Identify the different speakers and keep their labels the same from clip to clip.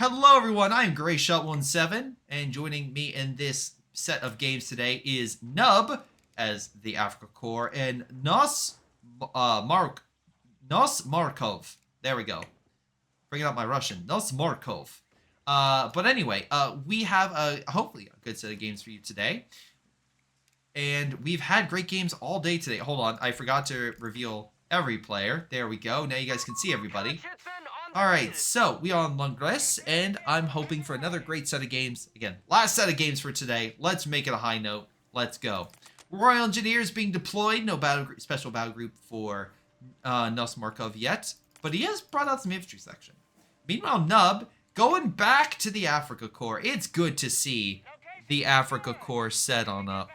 Speaker 1: Hello everyone, I'm GrayShot17, and joining me in this set of games today is Nub as the Africa Corps and Nosmarkov. There we go. Bringing out my Russian. Nosmarkov. But anyway, we have hopefully a good set of games for you today. And we've had great games all day today. Hold on, I forgot to reveal every player. There we go. Now you guys can see everybody. Alright, so we are on Longres, and I'm hoping for another great set of games. Again, last set of games for today. Let's make it a high note. Let's go. Royal Engineers being deployed. No special battle group for Nosmarkov yet, but he has brought out some infantry section. Meanwhile, Nub going back to the Africa Corps. It's good to see the Africa Corps set on up.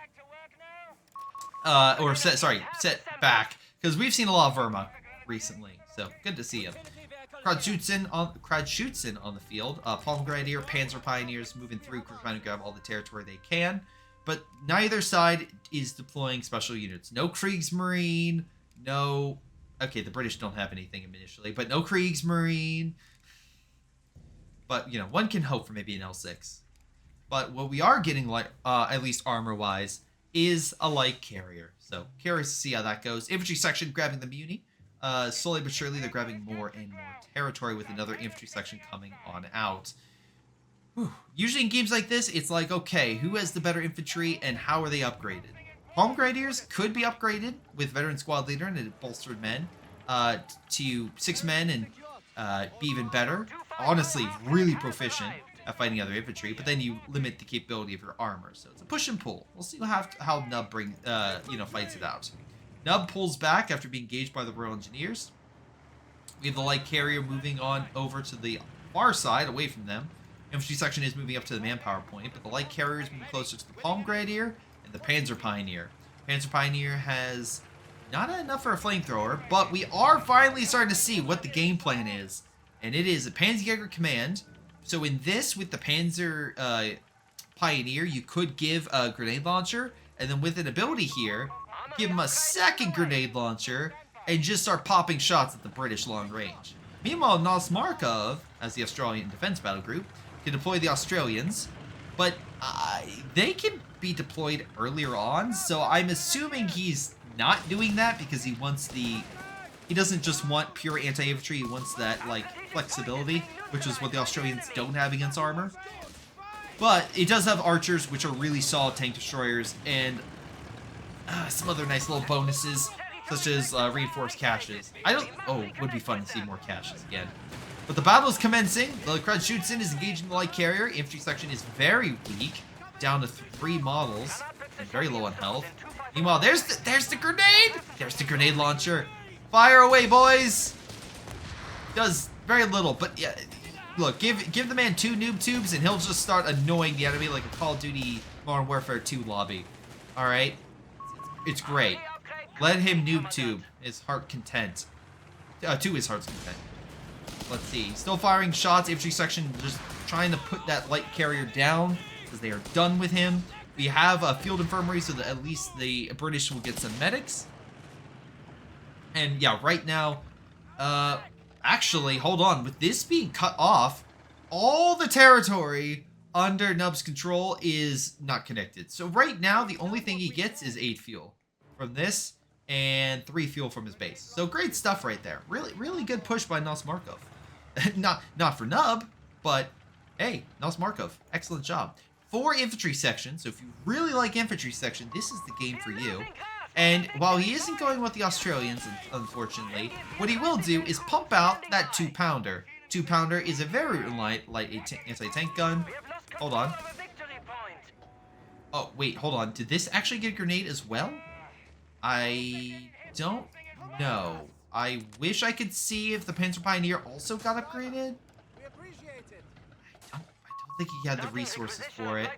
Speaker 1: Set back, because we've seen a lot of Verma recently, so good to see him. Kradschutzen on the field. Palm Grenadier, Panzer Pioneers moving through, trying to grab all the territory they can. But neither side is deploying special units. No Kriegsmarine, no... Okay, the British don't have anything initially, but no Kriegsmarine. But, you know, one can hope for maybe an L6. But what we are getting, like, at least armor-wise, is a light carrier. So, curious to see how that goes. Infantry section grabbing the Muni. Slowly but surely, they're grabbing more and more territory with another infantry section coming on out. Whew. Usually in games like this, it's like, okay, who has the better infantry and how are they upgraded? Palm Grenadiers could be upgraded with Veteran Squad Leader and bolstered men to 6 men and be even better. Honestly, really proficient at fighting other infantry, but then you limit the capability of your armor. So it's a push and pull. We'll see how Nub fights it out. Nub pulls back after being engaged by the Royal Engineers. We have the light carrier moving on over to the far side, away from them. Infantry section is moving up to the manpower point, but the light carrier is moving closer to the Palm Grenadier and the Panzer Pioneer. Panzer Pioneer has not enough for a flamethrower, but we are finally starting to see what the game plan is. And it is a Panzerjäger command. So in this, with the Panzer Pioneer, you could give a grenade launcher, and then with an ability here, give him a second grenade launcher, and just start popping shots at the British long range. Meanwhile, Nosmarkov, as the Australian Defense Battle Group, can deploy the Australians, but they can be deployed earlier on, so I'm assuming he's not doing that because he wants he doesn't just want pure anti-infantry, he wants that, like, flexibility, which is what the Australians don't have against armor. But it does have archers, which are really solid tank destroyers, and some other nice little bonuses, such as reinforced caches. Would be fun to see more caches again. But the battle is commencing. The Kradschutzen is engaging the light carrier. Infantry section is very weak, down to 3 models, and very low on health. Meanwhile, there's the grenade! There's the grenade launcher. Fire away, boys! Does very little, but yeah, look, give the man 2 noob tubes, and he'll just start annoying the enemy like a Call of Duty Modern Warfare 2 lobby. Alright? It's great. Let him noob tube his heart content. To his heart's content. Let's see. Still firing shots. Infantry section just trying to put that light carrier down because they are done with him. We have a field infirmary so that at least the British will get some medics. And yeah, right now, actually, hold on. With this being cut off, all the territory under Nub's control is not connected. So right now, the only thing he gets is 8 fuel from this and 3 fuel from his base. So great stuff right there. Really, really good push by Nosmarkov. not for Nub, but hey, Nosmarkov, excellent job. 4 infantry sections. So if you really like infantry section, this is the game for you. And while he isn't going with the Australians, unfortunately, what he will do is pump out that 2-pounder. 2-pounder is a very light anti-tank gun. Hold on. Oh, wait, hold on. Did this actually get a grenade as well? I don't know. I wish I could see if the Panzer Pioneer also got upgraded. I don't think he had the resources for it.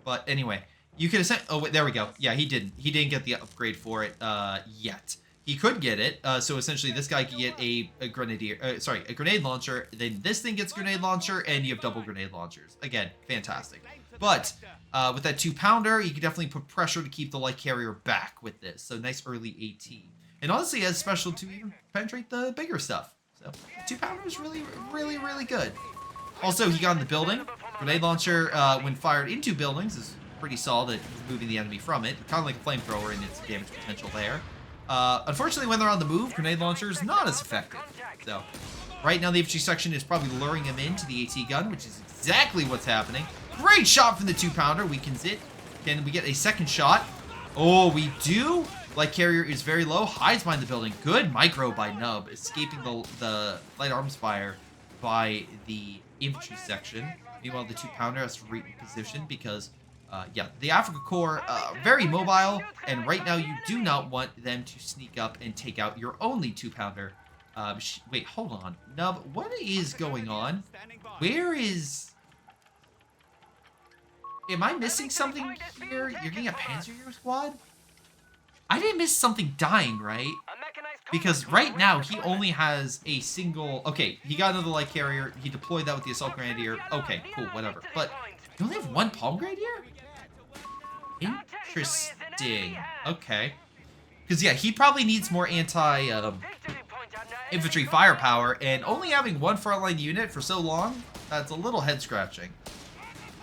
Speaker 1: But anyway, you could have oh, wait, there we go. Yeah, he didn't. He didn't get the upgrade for it yet. He could get it. So essentially, this guy could get a grenade launcher. Then this thing gets grenade launcher, and you have double grenade launchers. Again, fantastic. But with that 2-pounder, you can definitely put pressure to keep the light carrier back with this. So nice early AT. And honestly, it has special to even penetrate the bigger stuff. So 2-pounder is really, really, really good. Also, he got in the building. Grenade launcher, when fired into buildings, is pretty solid at moving the enemy from it. Kind of like a flamethrower in its damage potential there. Unfortunately, when they're on the move, grenade launcher is not as effective. So, right now the infantry section is probably luring him into the AT gun, which is exactly what's happening. Great shot from the 2-pounder, weakens it. Can we get a second shot? Oh, we do. Light carrier is very low, hides behind the building. Good micro by Nub, escaping the light arms fire by the infantry section. Meanwhile, the 2-pounder has to reposition because, yeah, the Africa Corps, very mobile, and right now you do not want them to sneak up and take out your only 2-pounder. Wait, hold on. Nub, what is going on? Where is... Am I missing something here? You're getting a Panzer Hero squad? I didn't miss something dying, right? Because right now, he only has a single... Okay, he got another light carrier. He deployed that with the Assault Grenadier. Okay, cool, whatever. But you only have one Palm Grenadier? Interesting. Okay. Because, yeah, he probably needs more infantry firepower, and only having one frontline unit for so long, that's a little head-scratching.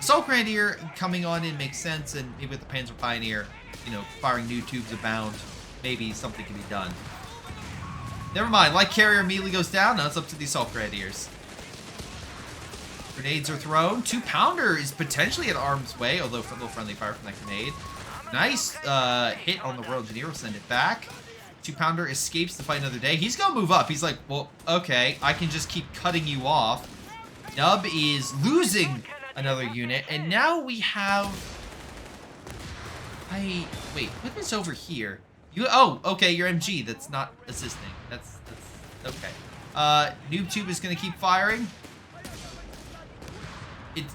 Speaker 1: Assault Grenadier coming on in makes sense, and maybe with the Panzer Pioneer, you know, firing new tubes abound, maybe something can be done. Never mind, light carrier immediately goes down. Now it's up to the Assault Grenadiers. Grenades are thrown. 2-pounder is potentially at arm's way, although for a little friendly fire from that grenade. Nice hit on the Royal Engineer. Will send it back. 2-pounder escapes to fight another day. He's gonna move up. He's like, well, okay, I can just keep cutting you off. Nub is losing another unit, and now we have... Wait, what is over here? Oh, okay, your MG. That's not assisting. That's okay. Noob Tube is gonna keep firing.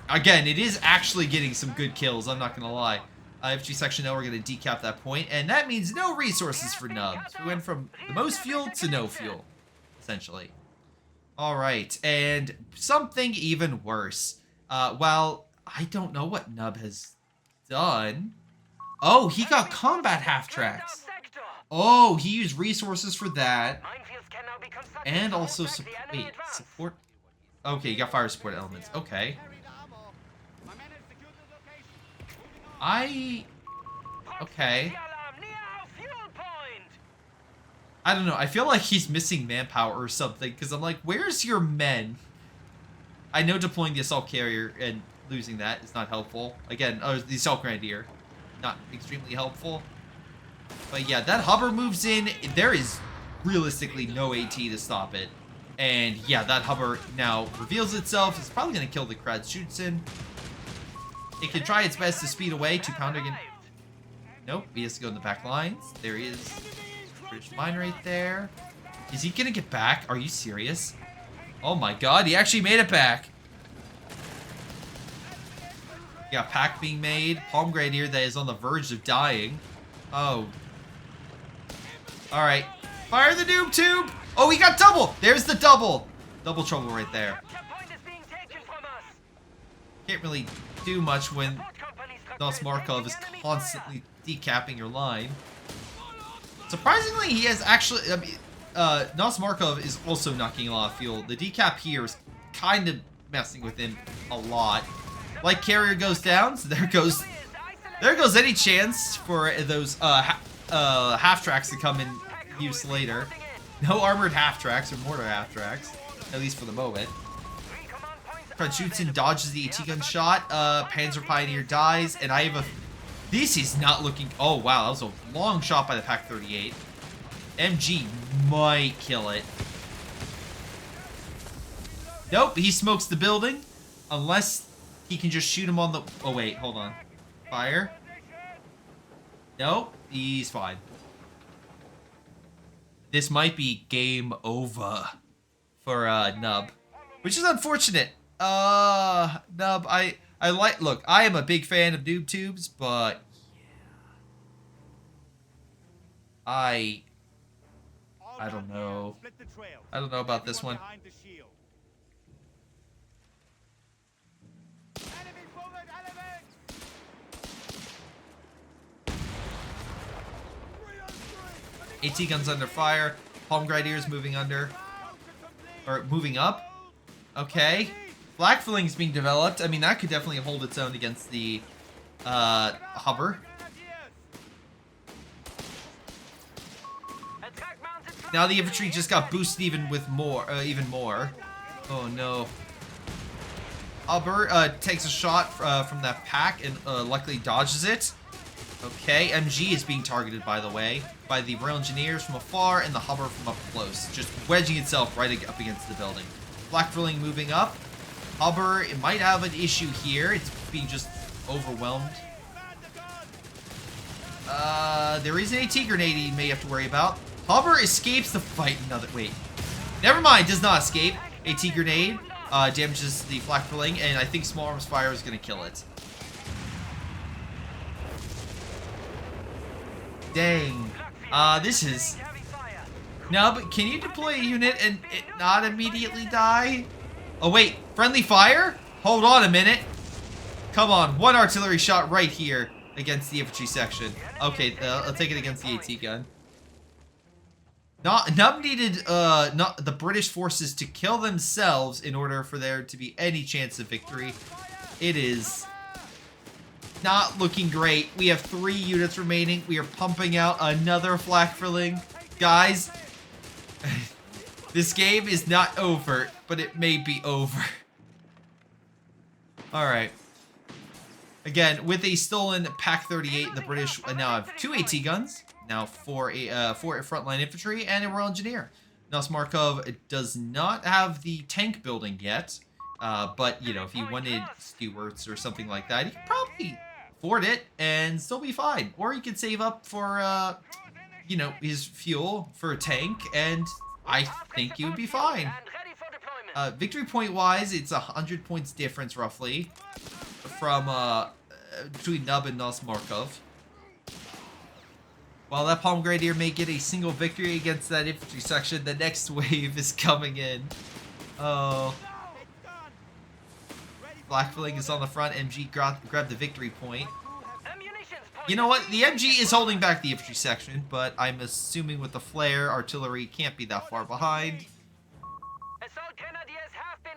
Speaker 1: Again, it is actually getting some good kills, I'm not gonna lie. FG section now, we're gonna decap that point, and that means no resources for Nubs. We went from the most fuel to no fuel, essentially. Alright, and something even worse. Well, I don't know what Nub has done. Oh, he got combat half-tracks. Oh, he used resources for that. And also, support... Okay, you got fire support elements. Okay. Okay. I don't know. I feel like he's missing manpower or something, because I'm like, where's your men? I know deploying the assault carrier and losing that is not helpful. Again, the assault grenadier, not extremely helpful. But yeah, that hover moves in. There is realistically no AT to stop it. And yeah, that hover now reveals itself. It's probably going to kill the Kratzschützen. It can try its best to speed away. 2-pounder again. Nope, he has to go in the back lines. There he is. British mine right there. Is he going to get back? Are you serious? Oh my god, he actually made it back. Yeah, pack being made. Palm Grenadier that is on the verge of dying. Oh. Alright. Fire the noob tube! Oh, he got double! There's the double! Double trouble right there. Can't really do much when Nosmarkov is constantly decapping your line. Surprisingly, he has actually... I mean, Nosmarkov is also knocking a lot of fuel. The decap here is kind of messing with him a lot. Light carrier goes down, so there goes any chance for those half tracks to come in use later. No armored half tracks or mortar half tracks, at least for the moment. Kratzschützen dodges the AT gun shot. Panzer Pioneer dies, and I have a... This is not looking... Oh wow, that was a long shot by the Pak 38. MG might kill it. Nope, he smokes the building. Unless he can just shoot him on the... Oh, wait, hold on. Fire. Nope, he's fine. This might be game over for Nub. Which is unfortunate. Nub, I like... Look, I am a big fan of noob tubes, but... Yeah. I don't know. I don't know about this one. AT guns under fire. Palm Grenadiers moving under. Or moving up. Okay. Flak filling is being developed. I mean, that could definitely hold its own against the hover. Now the infantry just got boosted even more. Oh no. Hover takes a shot from that pack and luckily dodges it. Okay, MG is being targeted, by the way, by the Royal Engineers from afar and the hover from up close, just wedging itself right up against the building. Flak filling moving up. Hover, it might have an issue here. It's being just overwhelmed. There is an AT grenade he may have to worry about. Hover escapes the fight. Wait. Never mind, does not escape. AT grenade damages the flak filling, and I think small arms fire is going to kill it. Dang. This is... No, but can you deploy a unit and it not immediately die? Oh, wait. Friendly fire? Hold on a minute. Come on. One artillery shot right here against the infantry section. Okay, I'll take it against the AT gun. Nub needed the British forces to kill themselves in order for there to be any chance of victory. It is not looking great. We have 3 units remaining. We are pumping out another flak filling. Guys, this game is not over, but it may be over. Alright. Again, with a stolen Pack 38, the British now have 2 AT guns. Now 4 frontline infantry and a Royal Engineer. Nosmarkov does not have the tank building yet. But, you know, if he wanted Stewarts or something like that, he could probably afford it and still be fine. Or he could save up for, you know, his fuel for a tank, and I think he would be fine. Victory point-wise, it's 100 points difference, roughly, from, between Nub and Nosmarkov. While that Palm Grenadier may get a single victory against that infantry section, the next wave is coming in. Oh. Flak filling is on the front. MG grabbed the victory point. You know what? The MG is holding back the infantry section, but I'm assuming with the flare, artillery can't be that far behind.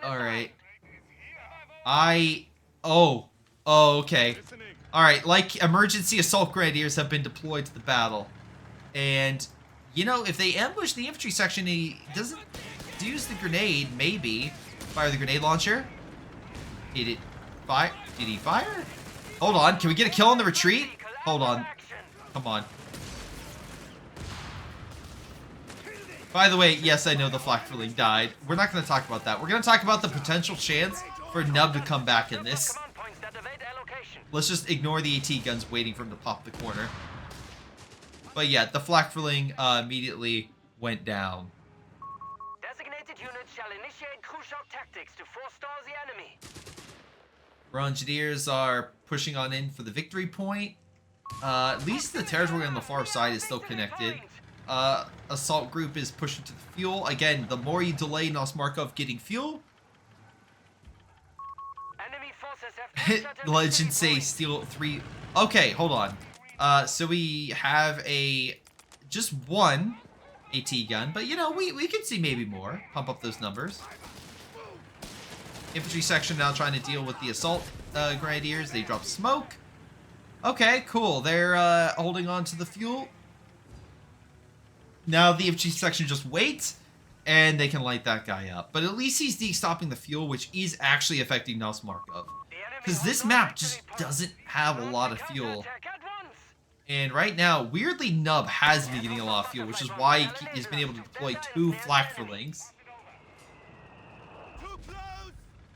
Speaker 1: Alright. Oh, okay. Alright, like emergency assault grenadiers have been deployed to the battle. And, you know, if they ambush the infantry section, he doesn't use the grenade, maybe. Fire the grenade launcher. Did it fire? Did he fire? Hold on, can we get a kill on the retreat? Hold on. Come on. By the way, yes, I know the flak filling died. We're not going to talk about that. We're going to talk about the potential chance for Nub to come back in this. Let's just ignore the AT guns waiting for him to pop the corner. But yeah, the flak filling immediately went down.
Speaker 2: Designated units shall initiate crew shock tactics to forestall the enemy.
Speaker 1: Royal Engineers are pushing on in for the victory point. At least the territory on the far side is still connected. Assault group is pushing to the fuel. Again, the more you delay Nosmarkov getting fuel, Legends say steal 3. Okay, hold on. So we have just 1 AT gun, but you know, we could see maybe more. Pump up those numbers. Infantry section now trying to deal with the assault grenadiers. They drop smoke. Okay, cool. They're holding on to the fuel. Now the infantry section just waits, and they can light that guy up. But at least he's de-stopping the fuel, which is actually affecting Nosmarkov. Because this map just doesn't have a lot of fuel. And right now, weirdly, Nub has been getting a lot of fuel, which is why he's been able to deploy 2 flak fillings.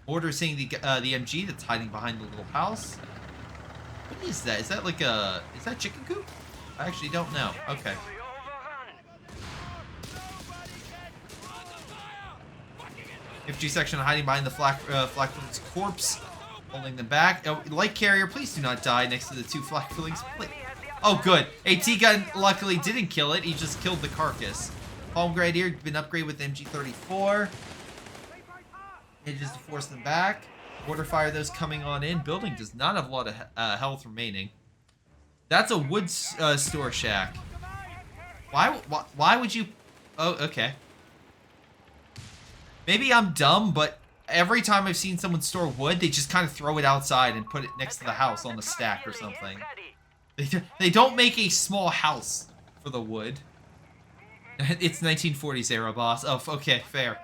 Speaker 1: Order seeing the MG that's hiding behind the little house. What is that? Is that like is that chicken coop? I actually don't know. Okay. Infantry section hiding behind the flak filling's corpse, holding them back. Oh, light carrier, please do not die next to the 2 flak fillings. Oh, good. AT gun luckily didn't kill it. He just killed the carcass. Palm Grenadier been upgraded with MG34. And just to force them back. Mortar fire those coming on in. Building does not have a lot of health remaining. That's a wood store shack. Why would you... Oh, okay. maybe I'm dumb, but every time I've seen someone store wood, they just kind of throw it outside and put it next to the house on the stack or something. They don't make a small house for the wood. It's 1940s era, boss. Oh, okay, fair.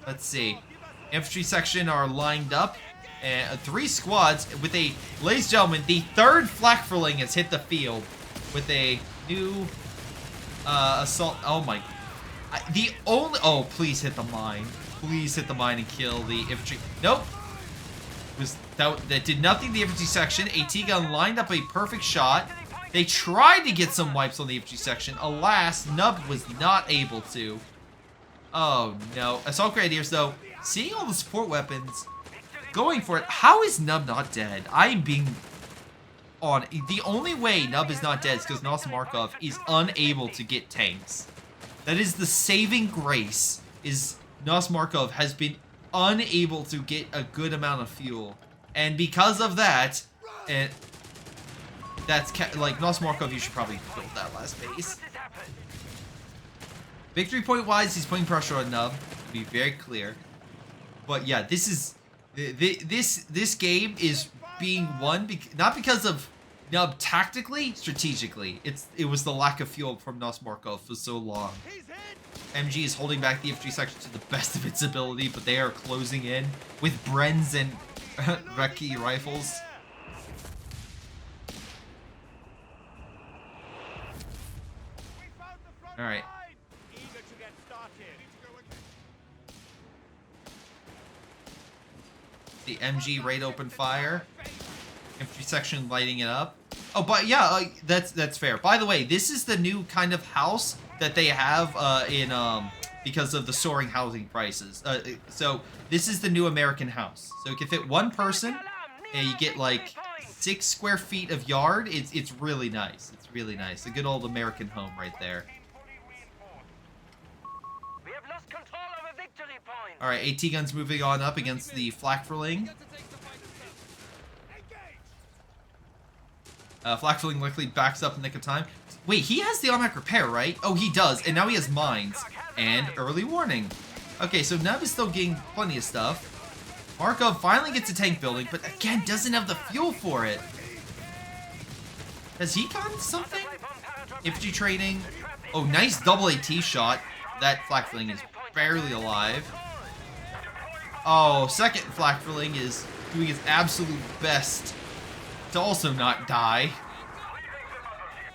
Speaker 1: Let's see. Infantry section are lined up. And 3 squads with a... Ladies and gentlemen, the 3rd flak-furling has hit the field with a new assault. Oh my... The only... Oh, please hit the mine. Please hit the mine and kill the infantry. Nope. That did nothing. The infantry section. AT gun lined up a perfect shot. They tried to get some wipes on the infantry section. Alas, Nub was not able to. Oh no. Assault grenadiers though, seeing all the support weapons, going for it. How is Nub not dead? I'm being on. The only way Nub is not dead is because Nosmarkov is unable to get tanks. That is the saving grace. Is Nosmarkov has been unable to get a good amount of fuel, and because of that, and that's like Nosmarkov, you should probably build that last base. Victory point wise, he's putting pressure on Nub, to be very clear. But yeah, this is this game is being won not because of Nub tactically, strategically. It was the lack of fuel from Nosmarkov for so long. MG is holding back the infantry section to the best of its ability, but they are closing in with Brens and Recce rifles. All right. The MG raid open fire. Infantry section lighting it up. Oh, but yeah, that's fair. By the way, this is the new kind of house that they have in because of the soaring housing prices. So this is the new American house. So it can fit 1 person, and you get like 6 square feet of yard. It's really nice. It's really nice. A good old American home right there. All right, AT guns moving on up against the flak-furling. Flak-furling luckily backs up in the nick of time. Wait, he has the automatic repair, right? Oh, he does, and now he has mines and early warning. Okay, so Nub is still getting plenty of stuff. Markov finally gets a tank building, but again, doesn't have the fuel for it. Has he gotten something? Infantry training. Oh, nice double AT shot. That flak-furling is barely alive. Oh, second flak-furling is doing his absolute best to also not die.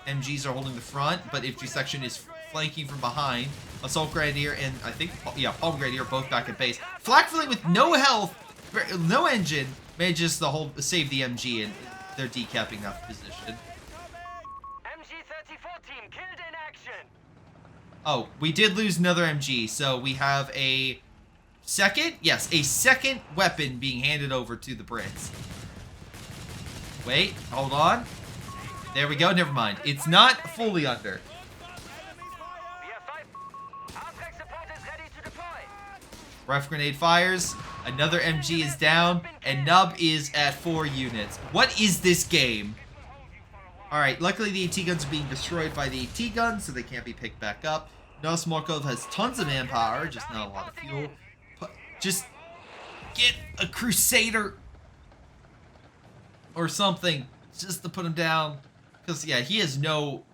Speaker 1: MGs are holding the front, but infantry section is flanking from behind. Assault Grenadier and I think, yeah, Palm Grenadier both back at base. Flak-furling with no health, no engine, manages to save the MG, and they're decapping that position.
Speaker 2: MG-34 team killed in action.
Speaker 1: Oh, we did lose another MG, so we have a second, yes, a second weapon being handed over to the Brits. Wait, hold on. There we go, never mind. It's not fully under. Rifle grenade fires, another MG is down, and Nub is at 4 units. What is this game? Alright, luckily the AT guns are being destroyed by the AT guns, so they can't be picked back up. Nosmarkov has tons of manpower, just not a lot of fuel. Just get a Crusader or something just to put him down. Because, yeah, he has no...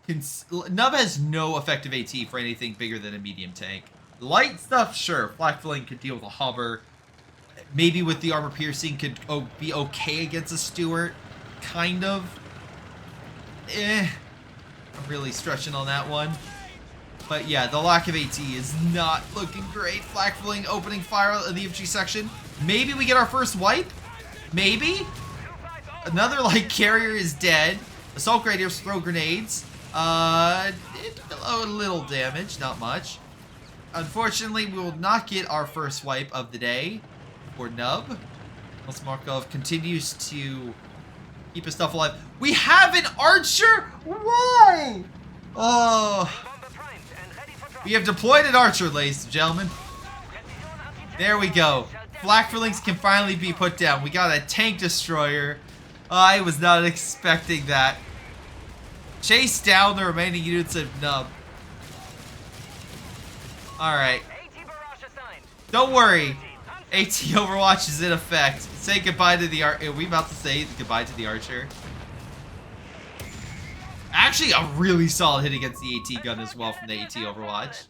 Speaker 1: Nub has no effective AT for anything bigger than a medium tank. Light stuff, sure. Flak-furling could deal with a hover. Maybe with the armor piercing could be okay against a Stuart. Kind of. I'm really stretching on that one. But yeah, the lack of AT is not looking great. Flak-furling opening fire on the infantry section. Maybe we get our first wipe? Maybe? Another light carrier is dead. Assault grenadiers throw grenades. A little damage, not much. Unfortunately, we will not get our first wipe of the day for Nub. Nosmarkov continues to keep his stuff alive. We have an archer? Why? Oh. We have deployed an archer, ladies and gentlemen. There we go. Flak-furlings can finally be put down. We got a tank destroyer. I was not expecting that. Chase down the remaining units of Nub. Alright.
Speaker 2: AT barrage assigned.
Speaker 1: Don't worry. AT Overwatch is in effect. Say goodbye to the Archer. Are we about to say goodbye to the Archer? Actually, a really solid hit against the AT gun as well from the AT Overwatch.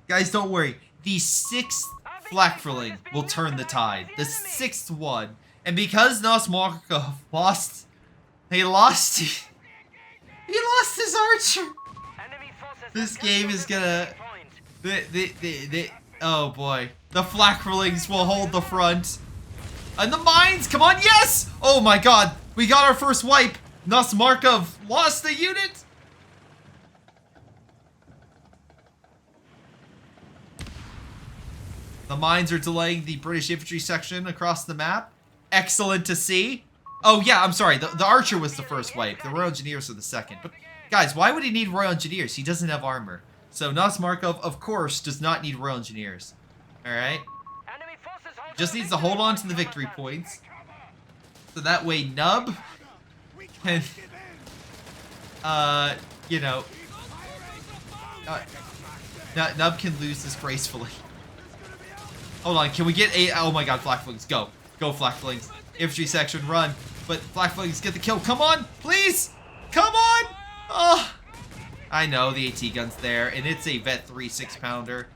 Speaker 1: Guys, don't worry. The 6th Flakverling will turn the tide. The 6th one. And because Nosmarkov lost... He lost his Archer. This game is gonna... Oh boy. The Flakverlings will hold the front. And the mines, come on, yes! Oh my god, we got our first wipe. Nosmarkov lost the unit. The mines are delaying the British infantry section across the map. Excellent to see. Oh yeah, I'm sorry, the Archer was the first wipe. The Royal Engineers are the second. But guys, why would he need Royal Engineers? He doesn't have armor. So Nosmarkov, of course, does not need Royal Engineers. Alright? Just needs to hold on to the victory points. So that way Nub can, you know, Nub can lose this gracefully. Hold on, can we get a, oh my god, Flakflings, go. Go Flakflings. Infantry section, run. But Flakflings get the kill, come on, please! Come on! Oh! I know, the AT gun's there, and it's a Vet 3 6-pounder.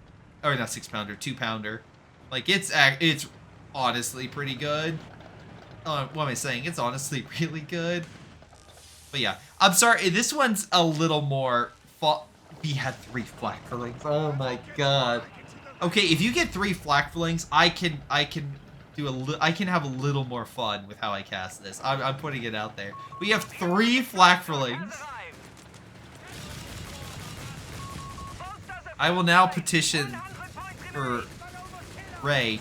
Speaker 1: Or not 6-pounder, 2-pounder. Like, it's honestly pretty good. What am I saying? It's honestly really good. But yeah, I'm sorry, this one's a little more... We had 3 Flakverlings. Oh my god. Okay, if you get 3 Flakverlings, I can have a little more fun with how I cast this. I'm putting it out there. We have 3 Flakverlings. I will now petition for Ray.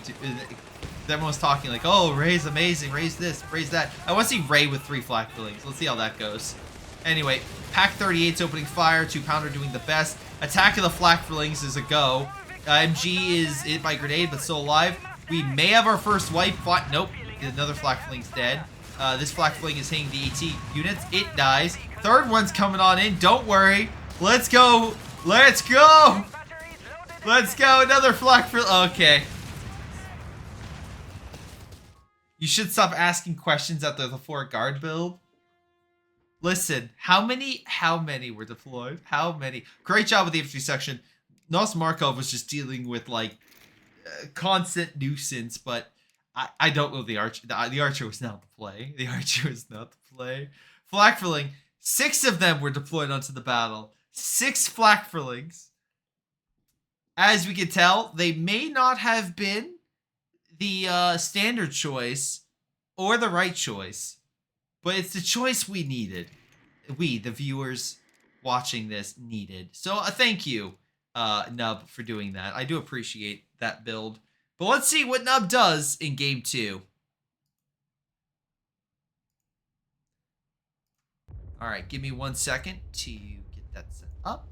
Speaker 1: Everyone's talking like, oh, Ray's amazing. Ray's this, Ray's that. I want to see Ray with 3 Flakverlings. Let's see how that goes. Anyway, Pack 38's opening fire. 2-pounder doing the best. Attack of the Flakverlings is a go. MG is hit by grenade, but still alive. We may have our first wipe. Nope. Another Flakverling's dead. This Flakverling is hitting the AT units. It dies. Third one's coming on in. Don't worry. Let's go. Let's go. Let's go. Another Flakverling. Okay. You should stop asking questions after the 4 guard build. Listen, how many were deployed? How many? Great job with the infantry section. Nosmarkov was just dealing with like constant nuisance, but I don't know the Archer. The Archer was not the play. The Archer was not the play. Flakverling, 6 of them were deployed onto the battle. 6 Flakverlings. As we can tell, they may not have been the standard choice or the right choice, but it's the choice we needed. We, the viewers watching this, needed. So thank you, Nub, for doing that. I do appreciate that build. But let's see what Nub does in game 2. All right, give me 1 second to get that set up.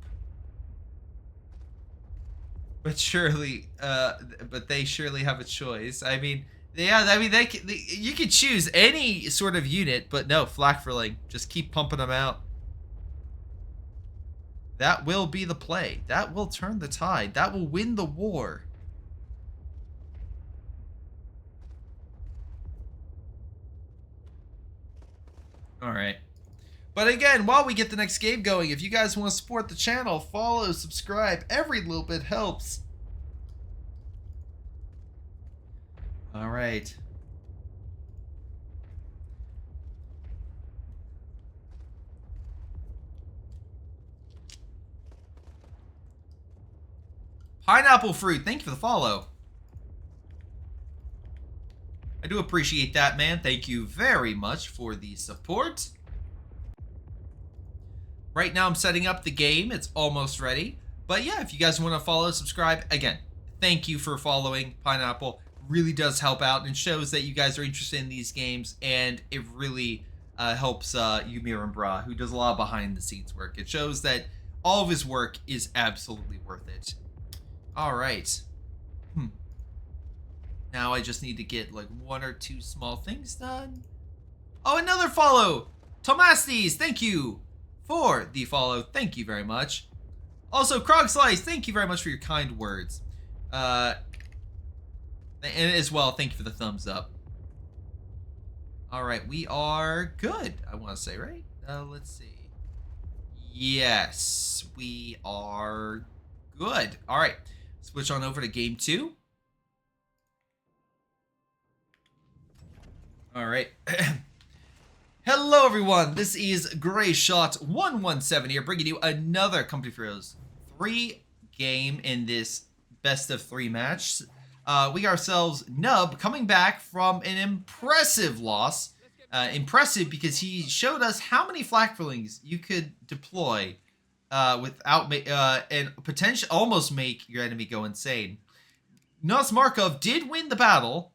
Speaker 1: But surely, but they surely have a choice. I mean, yeah, I mean, you could choose any sort of unit, but no, Flakverling, just keep pumping them out. That will be the play. That will turn the tide. That will win the war. All right. But again, while we get the next game going, if you guys want to support the channel, follow, subscribe. Every little bit helps. All right. Pineapple Fruit, thank you for the follow. I do appreciate that, man. Thank you very much for the support. Right now I'm setting up the game. It's almost ready. But yeah, if you guys want to follow, subscribe, again, thank you for following. Pineapple really does help out and shows that you guys are interested in these games, and it really helps Ymir and Bra, who does a lot of behind the scenes work. It shows that all of his work is absolutely worth it. All right. Now I just need to get like 1 or 2 small things done. Oh, another follow. Tomastes, thank you for the follow. Thank you very much. Also, Krog Slice, thank you very much for your kind words. And as well, thank you for the thumbs up. All right, we are good, I want to say, right? Let's see. Yes, we are good. All right, switch on over to game 2. All right. Hello, everyone. This is Gray Shot 117 here, bringing you another Company of Heroes 3 game in this best of 3 match. We got ourselves Nub coming back from an impressive loss. Impressive because he showed us how many flakflings you could deploy without and potentially almost make your enemy go insane. Nosmarkov did win the battle.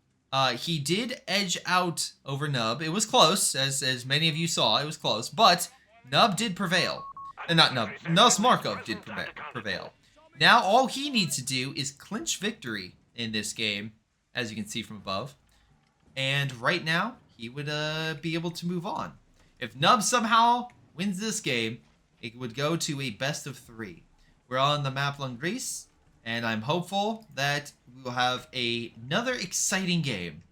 Speaker 1: He did edge out over Nub. It was close, as many of you saw. It was close, but Nub did prevail. Not Nub. Nosmarkov did prevail. Now all he needs to do is clinch victory in this game, as you can see from above. And right now, he would be able to move on. If Nub somehow wins this game, it would go to a best of 3. We're on the map Lungris, and I'm hopeful that we will have another exciting game.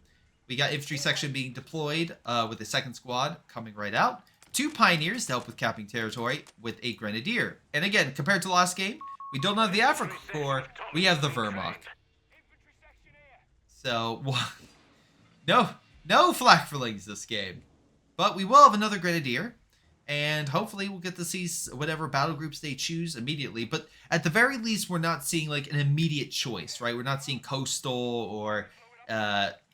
Speaker 1: We got infantry section being deployed with the second squad coming right out. 2 pioneers to help with capping territory with a grenadier. And again, compared to the last game, we don't have the Africa Corps, we have the Wehrmacht. So, no flakflings this game. But we will have another grenadier. And hopefully we'll get to see whatever battle groups they choose immediately. But at the very least, we're not seeing like an immediate choice, right? We're not seeing Coastal or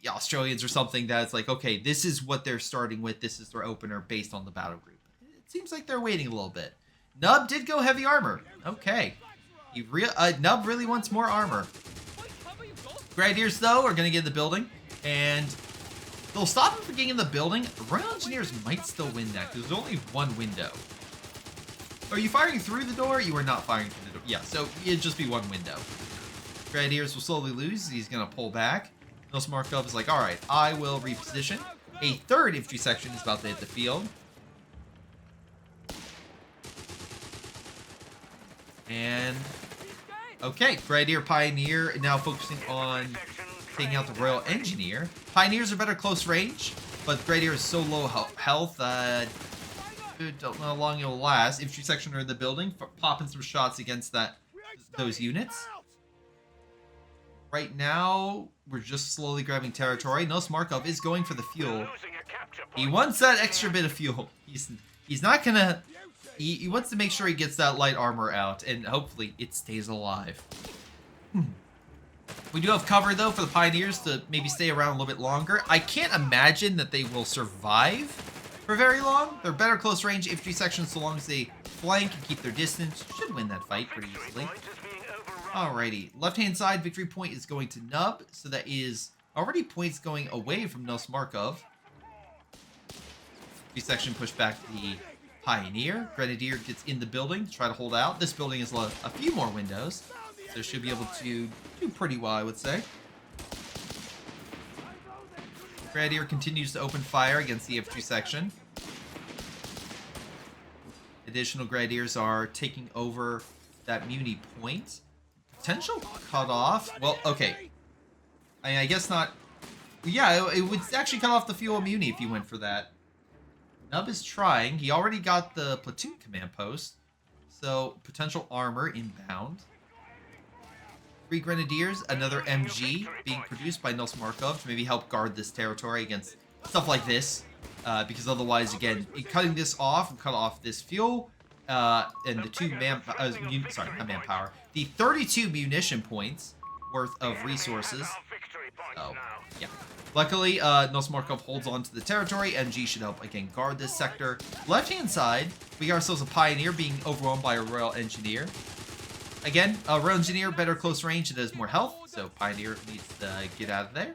Speaker 1: Australians or something that's like, okay, this is what they're starting with. This is their opener based on the battle group. It seems like they're waiting a little bit. Nub did go heavy armor. Okay. Nub really wants more armor. Grenadiers, though, are going to get in the building. And they'll stop him from getting in the building. Royal Engineers might still win that, because there's only one window. Are you firing through the door? You are not firing through the door. Yeah, so it'd just be one window. Grenadiers will slowly lose. He's going to pull back. Nosmarkov is like, all right, I will reposition. A third infantry section is about to hit the field. And, okay, Grenadier, Pioneer, now focusing on taking out the Royal Engineer. Pioneers are better close range, but Grenadier is so low health, don't know how long it'll last. Infantry section are in the building, popping some shots against those units. Right now, we're just slowly grabbing territory. Nosmarkov is going for the fuel. He wants that extra bit of fuel. He's not gonna... He wants to make sure he gets that light armor out, and hopefully it stays alive. We do have cover, though, for the Pioneers to maybe stay around a little bit longer. I can't imagine that they will survive for very long. They're better close-range infantry sections so long as they flank and keep their distance. Should win that fight pretty easily. Alrighty. Left-hand side, victory point is going to Nub, so that is already points going away from Nosmarkov. Infantry section pushed back the Pioneer. Grenadier gets in the building to try to hold out. This building has a few more windows, so should be able to do pretty well, I would say. Grenadier continues to open fire against the infantry section. Additional Grenadiers are taking over that Muni point. Potential cutoff. Well, okay. I guess not. Yeah, it would actually cut off the fuel Muni if you went for that. Nub is trying. He already got the platoon command post. So, potential armor inbound. 3 Grenadiers, another MG being produced by Nosmarkov to maybe help guard this territory against stuff like this. Because otherwise, again, cutting this off and cut off this fuel, and the 2 not manpower, the 32 munition points worth of resources. So, yeah. Luckily, Nosmarkov holds on to the territory. MG should help, again, guard this sector. Left-hand side, we got ourselves a Pioneer being overwhelmed by a Royal Engineer. Again, a Royal Engineer, better close range, it has more health, so Pioneer needs to get out of there.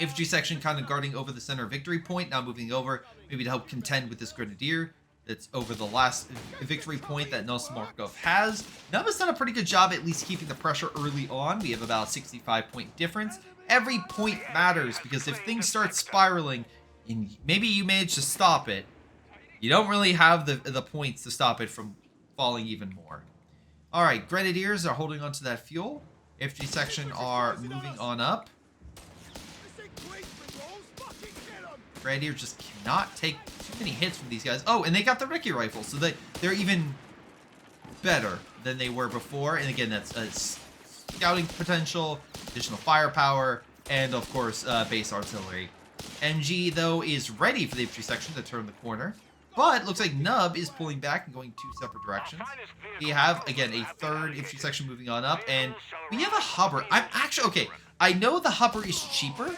Speaker 1: Infantry section kind of guarding over the center victory point, now moving over, maybe to help contend with this Grenadier that's over the last victory point that Nosmarkov has. Nub has done a pretty good job at least keeping the pressure early on. We have about a 65-point difference. Every point matters, because if things start spiraling, and maybe you manage to stop it, you don't really have the points to stop it from falling even more. All right, Grenadiers are holding onto that fuel. Infantry section are moving on up. Grenadiers just cannot take too many hits from these guys. Oh, and they got the Ricky rifle, so they're even better than they were before. And again, that's scouting potential, additional firepower, and of course, base artillery. MG, though, is ready for the infantry section to turn the corner. But looks like Nub is pulling back and going two separate directions. We have, again, a third infantry section moving on up. And we have a Hubber. I'm actually... Okay, I know the Hubber is cheaper,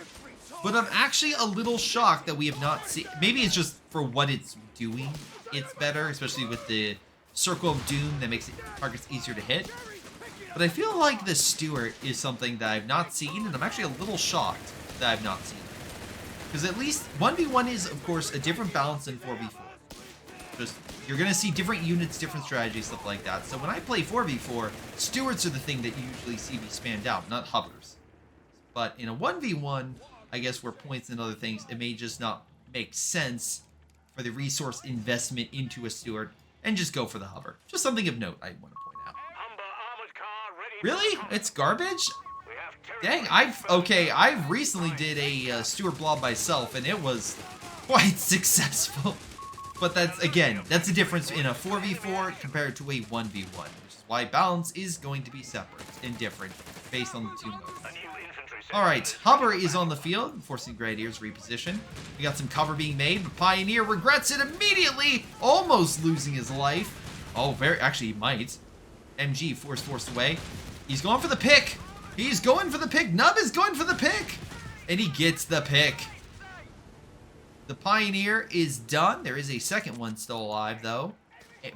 Speaker 1: but I'm actually a little shocked that we have not seen... Maybe it's just for what it's doing, it's better, especially with the Circle of Doom that makes targets easier to hit. But I feel like the Stuart is something that I've not seen, and I'm actually a little shocked that I've not seen. Because at least 1v1 is, of course, a different balance than 4v4. Just, you're going to see different units, different strategies, stuff like that. So when I play 4v4, Stuarts are the thing that you usually see me spammed out, not Hubbers. But in a 1v1, I guess where points and other things, it may just not make sense for the resource investment into a Stuart and just go for the Hubber. Just something of note I want to point out. Really? It's garbage? Dang, I recently did a Stuart blob myself, and it was quite successful. But that's, again, that's the difference in a 4v4 compared to a 1v1, which is why balance is going to be separate and different based on the two modes. Alright, Hubber is on the field, forcing Grenadiers reposition. We got some cover being made, but Pioneer regrets it immediately, almost losing his life. Oh, actually, he might. MG forced away. He's going for the pick. He's going for the pick. Nub is going for the pick. And he gets the pick. The Pioneer is done. There is a second one still alive, though.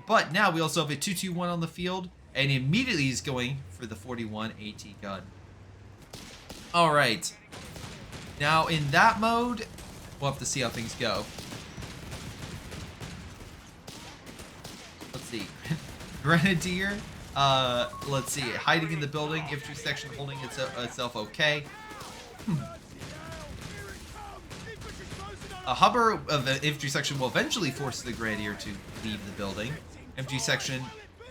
Speaker 1: But now we also have a 2-2-1 on the field. And immediately he's going for the 41 AT gun. Alright. Now, in that mode, we'll have to see how things go. Let's see. Grenadier. Let's see. Hiding in the building. Infantry section holding itself okay. A Hubber of the infantry section will eventually force the Grenadier to leave the building. Infantry section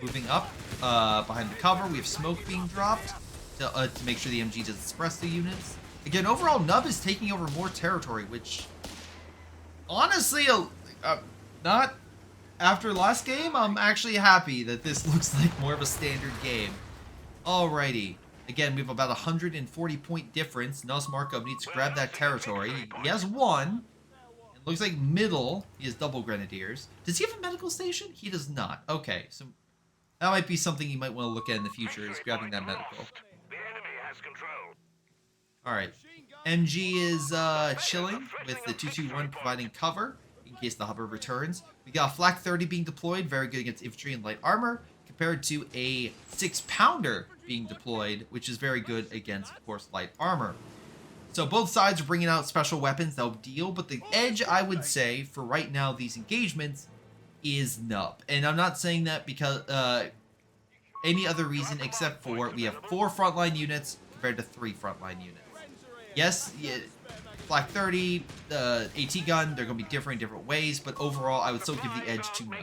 Speaker 1: moving up behind the cover. We have smoke being dropped to make sure the MG doesn't suppress the units. Again, overall, Nub is taking over more territory, which honestly, not after last game, I'm actually happy that this looks like more of a standard game. Alrighty. Again, we have about 140 point difference. Nosmarkov needs to grab that territory. He has one. It looks like middle, he has double Grenadiers. Does he have a medical station? He does not. Okay, so that might be something you might want to look at in the future, is grabbing that medical. Alright. MG is chilling with the 2-2-1 providing cover in case the Hubber returns. We got a Flak 30 being deployed, very good against infantry and light armor, compared to a 6-pounder being deployed, which is very good against, of course, light armor. So both sides are bringing out special weapons that'll deal, but the edge, I would say, for right now, these engagements, is Nub. And I'm not saying that because any other reason except for we have 4 frontline units compared to 3 frontline units. Yes, Flak 30, the AT gun, they're going to be different in different ways, but overall, I would still give the edge to Nub.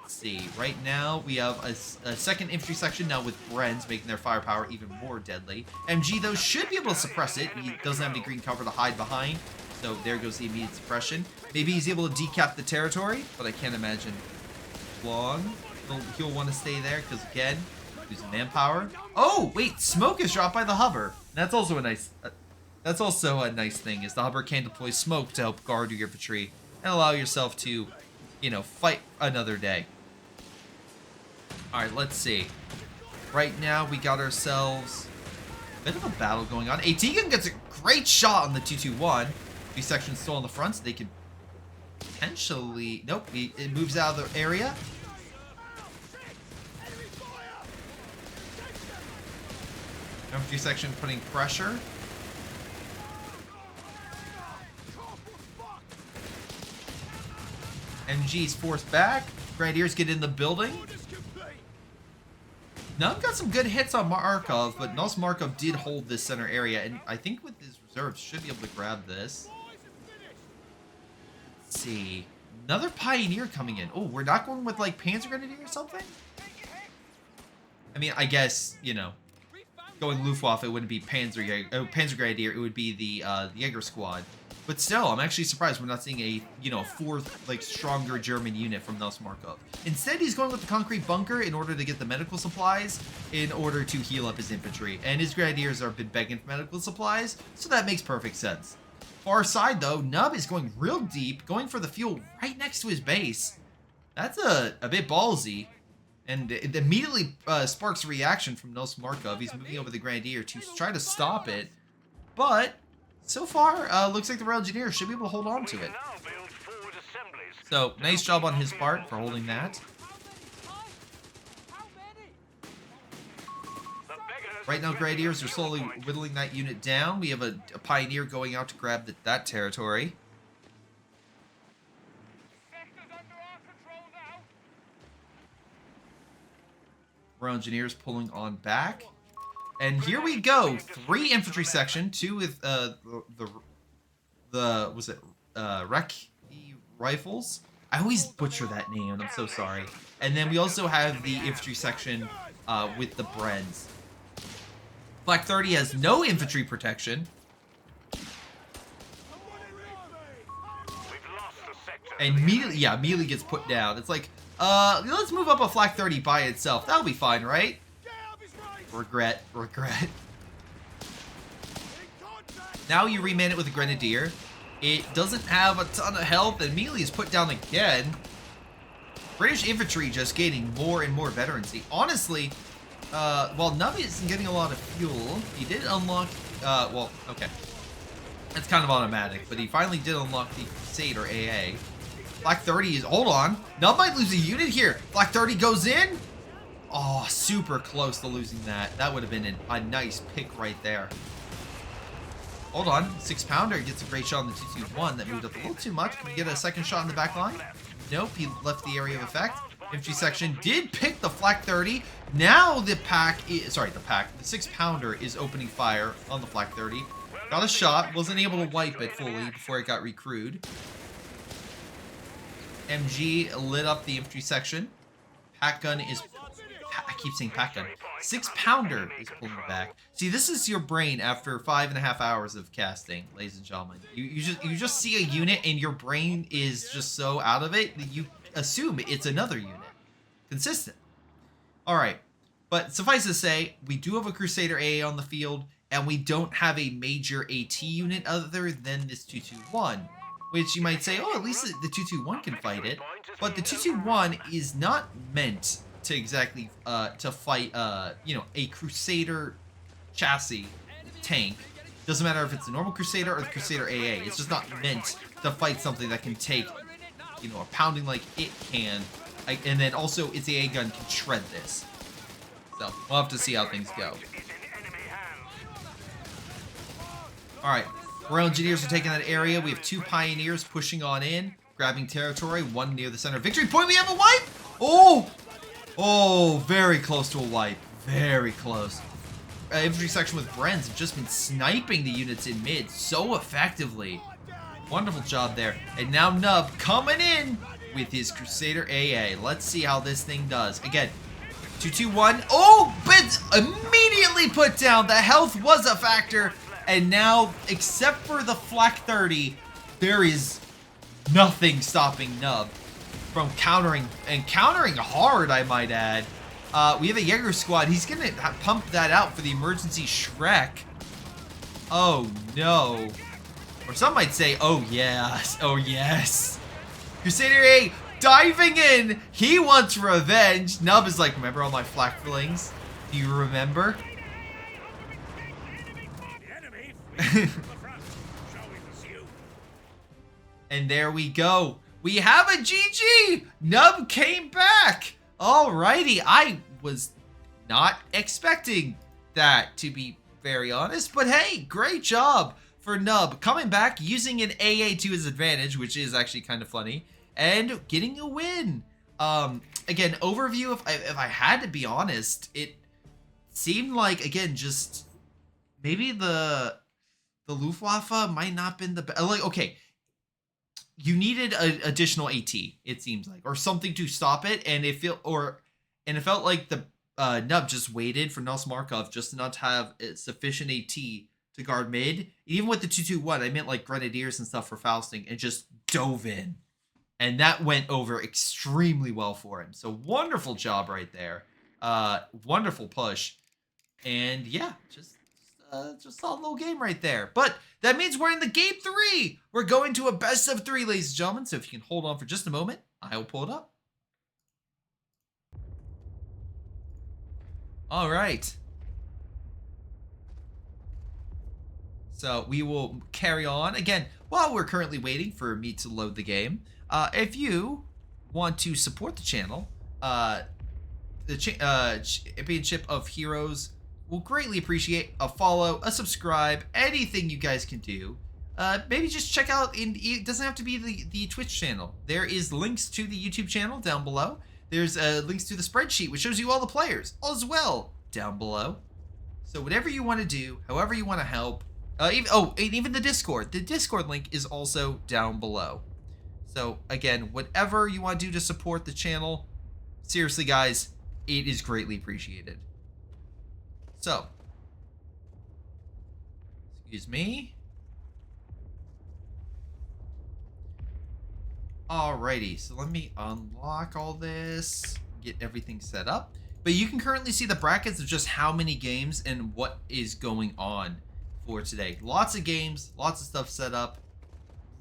Speaker 1: Let's see. Right now, we have a second infantry section now with Brens making their firepower even more deadly. MG, though, should be able to suppress it. He doesn't have any green cover to hide behind, so there goes the immediate suppression. Maybe he's able to decap the territory, but I can't imagine long. He'll want to stay there because, again, using manpower. Oh, wait, smoke is dropped by the Hubber. That's also a nice. That's also a nice thing, is the Hubber can deploy smoke to help guard your infantry and allow yourself to, you know, fight another day. All right, let's see. Right now, we got ourselves a bit of a battle going on. AT gun gets a great shot on the 2-2-1. B section's still on the front, so they could potentially. Nope, it moves out of the area. Infantry section putting pressure. MG's forced back. Grenadiers get in the building. Nub got some good hits on Markov, but Nosmarkov did hold this center area, and I think with his reserves should be able to grab this. Let's see. Another Pioneer coming in. Oh, we're not going with, like, Panzer Grenadier or something? I mean, I guess, you know, going Luftwaffe, it wouldn't be Panzer Grenadier, it would be the Jaeger squad. But still, I'm actually surprised we're not seeing a, you know, fourth, like, stronger German unit from Nosmarkov. Instead, he's going with the concrete bunker in order to get the medical supplies, in order to heal up his infantry. And his Grenadiers have been begging for medical supplies, so that makes perfect sense. Far side, though, Nub is going real deep, going for the fuel right next to his base. That's a bit ballsy. And it immediately sparks a reaction from Nosmarkov. He's moving over the Grenadier to try to stop it. But so far, looks like the Royal Engineer should be able to hold on to it. So, nice job on his part for holding that. Right now, Grenadiers are slowly whittling that unit down. We have a Pioneer going out to grab that territory. Royal Engineers pulling on back. And here we go. 3 infantry section, 2 with was it Recce rifles? I always butcher that name, and I'm so sorry. And then we also have the infantry section with the Brens. Flak 30 has no infantry protection. And immediately gets put down. It's like, let's move up a Flak 30 by itself. That'll be fine, right? Regret. Now you reman it with a Grenadier. It doesn't have a ton of health, and immediately is put down again. British infantry just gaining more and more veterancy. Honestly, while Nubby isn't getting a lot of fuel, he did unlock, well, okay. That's kind of automatic, but he finally did unlock the Crusade, or AA. Flak 30 is, hold on. Nub might lose a unit here. Flak 30 goes in. Oh, super close to losing that. That would have been a nice pick right there. Hold on. 6-pounder gets a great shot on the 221. That moved up a little too much. Can we get a second shot in the back line? Nope, he left the area of effect. Infantry section did pick the Flak 30. Now the pack, the 6-pounder is opening fire on the Flak 30. Got a shot, wasn't able to wipe it fully before it got recrewed. MG lit up the infantry section. Pack gun is, I keep saying pack gun. 6-pounder is pulling back. See, this is your brain after 5.5 hours of casting, ladies and gentlemen. You just see a unit and your brain is just so out of it that you assume it's another unit. Consistent. All right, but suffice to say, we do have a Crusader AA on the field, and we don't have a major AT unit other than this 221. Which you might say, oh, at least the 221 can fight it. But the 221 is not meant to exactly to fight, you know, a Crusader chassis tank. Doesn't matter if it's the normal Crusader or the Crusader AA. It's just not meant to fight something that can take, you know, a pounding like it can. And then also its AA gun can shred this. So we'll have to see how things go. All right. Royal Engineers are taking that area. We have 2 Pioneers pushing on in, grabbing territory, 1 near the center of victory point. We have a wipe! Oh! Oh, very close to a wipe. Very close. Infantry section with Brens have just been sniping the units in mid so effectively. Wonderful job there. And now Nub coming in with his Crusader AA. Let's see how this thing does. Again, 221. Oh, but immediately put down. The health was a factor. And now, except for the Flak 30, there is nothing stopping Nub from countering, and countering hard, I might add. We have a Jaeger squad. He's going to pump that out for the emergency Shrek. Oh, no. Or some might say, oh, yes. Oh, yes. Crusader A diving in. He wants revenge. Nub is like, remember all my Flak flings? Do you remember? And there we go. We have a GG. Nub came back. Alrighty. I was not expecting that, to be very honest. But hey, great job for Nub coming back, using an AA to his advantage, which is actually kind of funny, and getting a win. Again, overview, if I had to be honest, it seemed like, again, just maybe the Luftwaffe might not been the best. Like, okay, you needed an additional AT, it seems like, or something to stop it, and it felt like the Nub just waited for Nosmarkov just not to have sufficient AT to guard mid. Even with the 2-2-1, I meant like Grenadiers and stuff for Fausting, and just dove in. And that went over extremely well for him. So wonderful job right there. Wonderful push. And yeah, just a solid little game right there. But that means we're in the game 3. We're going to a best of 3, ladies and gentlemen. So if you can hold on for just a moment, I will pull it up. All right. So we will carry on. Again, while we're currently waiting for me to load the game, if you want to support the channel, the Championship of Heroes will greatly appreciate a follow, a subscribe, anything you guys can do. Maybe just check out, it doesn't have to be the Twitch channel. There is links to the YouTube channel down below. There's links to the spreadsheet, which shows you all the players as well down below. So whatever you want to do, however you want to help, even the Discord. The Discord link is also down below. So again, whatever you want to do to support the channel, seriously guys, it is greatly appreciated. So, excuse me. Alrighty, so let me unlock all this, get everything set up. But you can currently see the brackets of just how many games and what is going on for today. Lots of games, lots of stuff set up.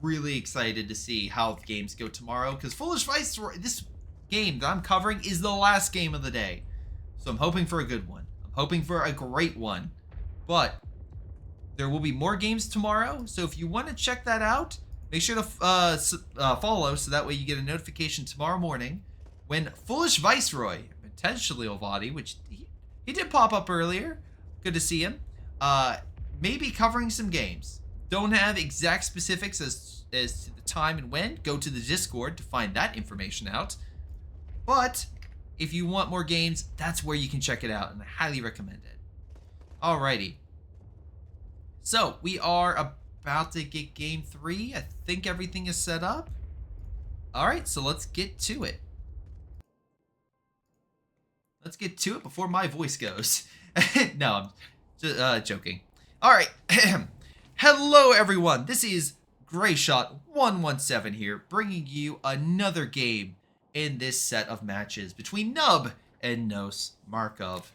Speaker 1: Really excited to see how the games go tomorrow, because Foolish Viceroy, this game that I'm covering is the last game of the day. So I'm hoping for a good one. I'm hoping for a great one. But there will be more games tomorrow, so if you want to check that out, make sure to follow, so that way you get a notification tomorrow morning when Foolish Viceroy, potentially Ovadi, which he did pop up earlier. Good to see him. Maybe covering some games. Don't have exact specifics as to the time and when. Go to the Discord to find that information out. But if you want more games, that's where you can check it out, and I highly recommend it. Alrighty. So we are about to get game 3. I think everything is set up. Alright, so let's get to it. Let's get to it before my voice goes. No, I'm just joking. Alright. Hello everyone, this is GrayShot117 here, bringing you another game in this set of matches between Nub and Nosmarkov.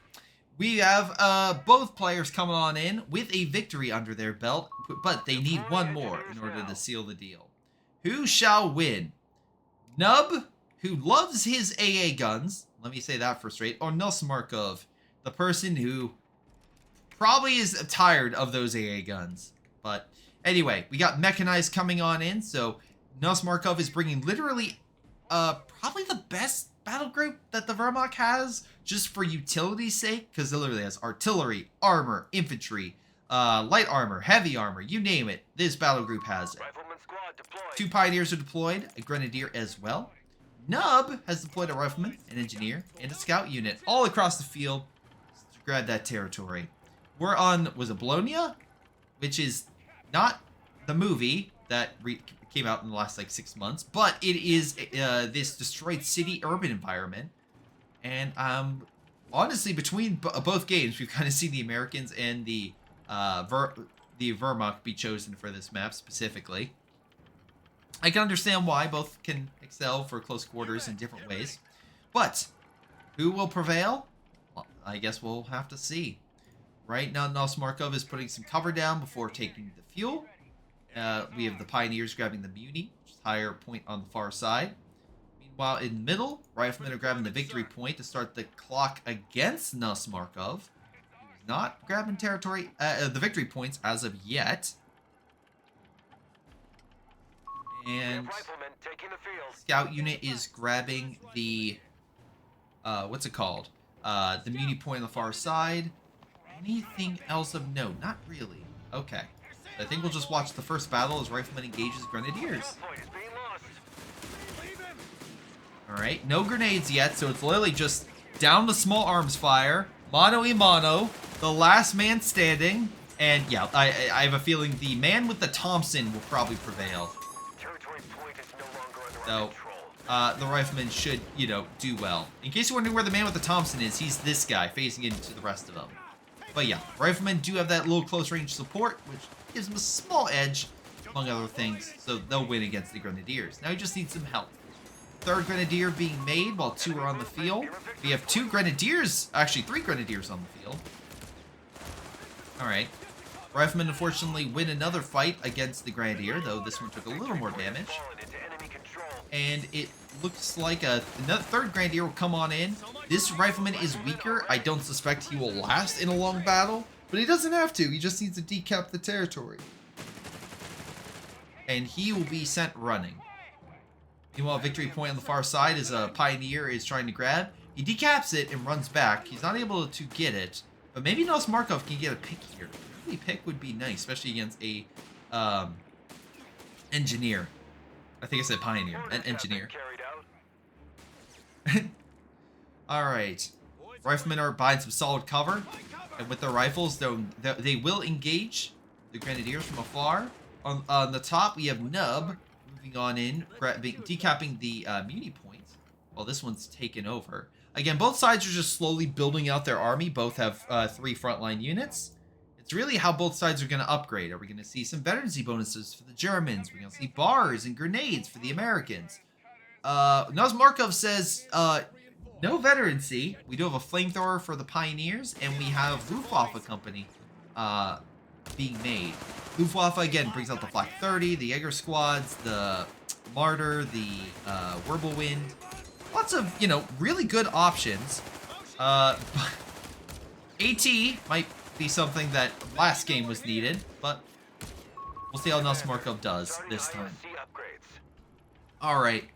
Speaker 1: We have both players coming on in with a victory under their belt, but they need one more in order to seal the deal. Who shall win? Nub, who loves his AA guns, let me say that for straight, or Nosmarkov, the person who probably is tired of those AA guns. But anyway, we got Mechanized coming on in, so Nosmarkov is bringing literally probably the best battle group that the Wehrmacht has, just for utility's sake, because it literally has artillery, armor, infantry, light armor, heavy armor, you name it, this battle group has it. 2 Pioneers are deployed, a Grenadier as well. Nub has deployed a Rifleman, an Engineer, and a Scout unit all across the field to grab that territory. We're on, was it Bologna? Which is not the movie that came out in the last like 6 months, but it is this destroyed city urban environment. And honestly, between both games, we've kind of seen the Americans and the Wehrmacht be chosen for this map specifically. I can understand why both can excel for close quarters in different ways, but who will prevail? Well, I guess we'll have to see. Right now, Nosmarkov is putting some cover down before taking the fuel. We have the Pioneers grabbing the Muni, which is higher point on the far side. Meanwhile, in the middle, Riflemen are grabbing the victory point to start the clock against Nosmarkov, who's not grabbing territory, the victory points as of yet. And Scout unit is grabbing the, what's it called? The Muni point on the far side. Anything else of note? Not really. Okay. I think we'll just watch the first battle as Rifleman engages Grenadiers. Alright, no grenades yet, so it's literally just down the small arms fire. Mano a mano. The last man standing. And yeah, I have a feeling the man with the Thompson will probably prevail. So the rifleman should, do well. In case you're wondering where the man with the Thompson is, he's this guy facing into the rest of them. But yeah, riflemen do have that little close range support, which gives them a small edge, among other things, so they'll win against the Grenadiers. Now you just need some help. Third Grenadier being made while 2 are on the field. We have 2 Grenadiers, actually 3 Grenadiers on the field. Alright. Riflemen unfortunately win another fight against the Grenadier, though this one took a little more damage. And it looks like another third Grenadier will come on in. This Rifleman is weaker. I don't suspect he will last in a long battle, but he doesn't have to. He just needs to decap the territory. And he will be sent running. Meanwhile, victory point on the far side is a Pioneer is trying to grab. He decaps it and runs back. He's not able to get it, but maybe Nosmarkov can get a pick here. A pick would be nice, especially against a engineer. I think I said Pioneer, an engineer. Alright. Riflemen are behind some solid cover. And with their rifles, they will engage the Grenadiers from afar. On the top, we have Nub moving on in, decapping the muni points, while this one's taken over. Again, both sides are just slowly building out their army. Both have 3 frontline units. It's really how both sides are going to upgrade. Are we going to see some veterancy bonuses for the Germans? We're going to see bars and grenades for the Americans. Nosmarkov says no veterancy. We do have a flamethrower for the Pioneers, and we have Luftwaffe company being made. Luftwaffe again brings out the Flak 30, the Jaeger squads, the Martyr, the Wirbelwind. Lots of, really good options. AT might be something that last game was needed, but we'll see how Nosmarkov does this time. Alright,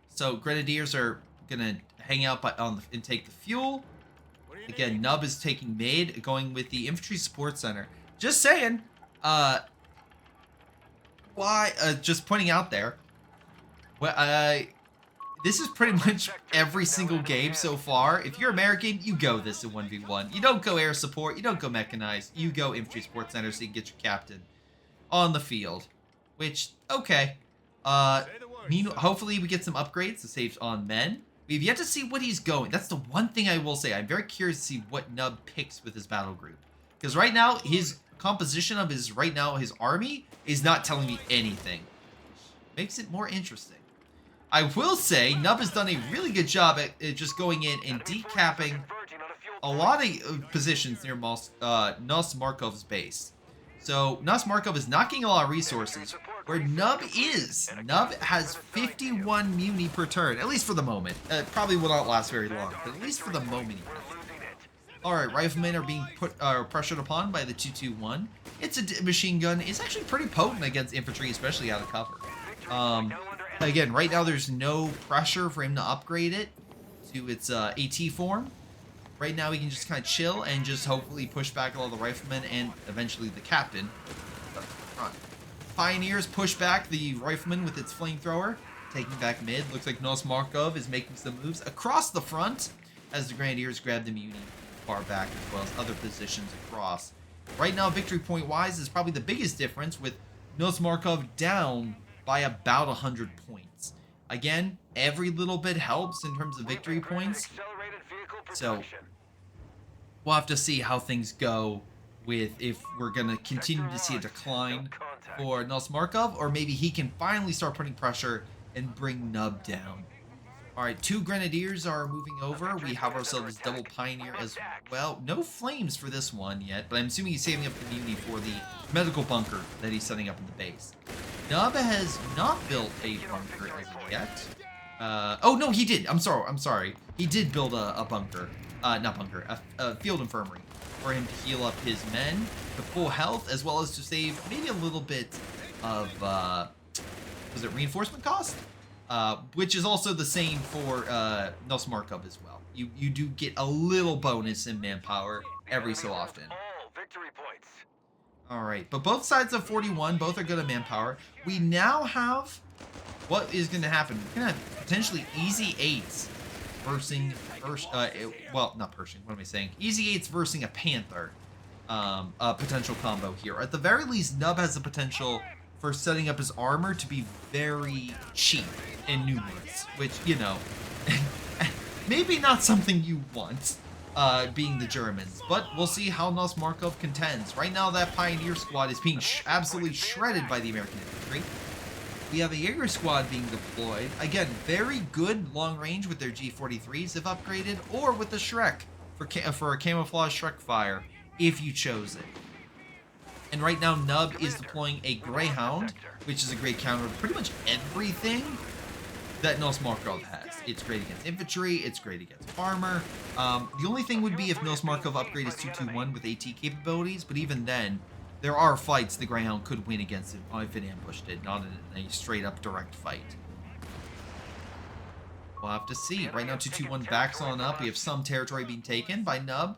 Speaker 1: so Grenadiers are gonna hang out and take the fuel. Again, Nub is taking mid, going with the Infantry Support Center. Just saying, just pointing out there, this is pretty much every single game so far. If you're American, you go this in 1v1. You don't go air support, you don't go mechanized, you go Infantry Support Center so you can get your captain on the field. Which, okay. Hopefully we get some upgrades to save on men. We've yet to see what he's going. That's the one thing I will say. I'm very curious to see what Nub picks with his battle group. Because right now, his composition of his army is not telling me anything. Makes it more interesting. I will say, Nub has done a really good job at just going in and decapping a lot of positions near Nosmarkov's base. So, Nosmarkov is not getting a lot of resources, where Nub is. Nub has 51 muni per turn, at least for the moment. Probably will not last very long, but at least for the moment. Alright, riflemen are being pressured upon by the 221. It's a machine gun. It's actually pretty potent against infantry, especially out of cover. Again, right now there's no pressure for him to upgrade it to its AT form. Right now he can just kind of chill and just hopefully push back all the riflemen and eventually the captain. Pioneers push back the rifleman with its flamethrower, taking back mid. Looks like Nosmarkov is making some moves across the front as the Grenadiers grab the muni far back as well as other positions across. Right now, victory point wise is probably the biggest difference with Nosmarkov down by about 100 points. Again, every little bit helps in terms of victory points. So we'll have to see how things go with if we're going to continue to see a decline for Nosmarkov, or maybe he can finally start putting pressure and bring Nub down. Alright, 2 Grenadiers are moving over. We have ourselves double Pioneer as well. No flames for this one yet, but I'm assuming he's saving up the muni for the medical bunker that he's setting up in the base. Nub has not built a bunker as of yet. Oh no, he did. I'm sorry. He did build a bunker. Not bunker, a field infirmary for him to heal up his men to full health, as well as to save maybe a little bit of, was it reinforcement cost? Which is also the same for Nosmarkov as well. You do get a little bonus in manpower every so often. Alright, but both sides of 41, both are good at manpower. We now have what is going to happen. We're going to have potentially easy 8s versing, well, not Pershing, what am I saying? Easy 8s versing a Panther, a potential combo here. At the very least, Nub has the potential for setting up his armor to be very cheap and numerous, which, you know, maybe not something you want, being the Germans, but we'll see how Nosmarkov contends. Right now, that Pioneer squad is being absolutely shredded by the American infantry. We have a Jaeger squad being deployed. Again, very good long range with their G43s if upgraded, or with the Shrek for a camouflage Shrek fire if you chose it. And right now, Nub is deploying a Greyhound, which is a great counter to pretty much everything that Nosmarkov has. It's great against infantry, it's great against armor. The only thing would be if Nosmarkov upgrade is 221 with AT capabilities, but even then, there are fights the Greyhound could win against it if it ambushed it, not in a straight up direct fight. We'll have to see. Right now, 221 backs on up. We have some territory being taken by Nub.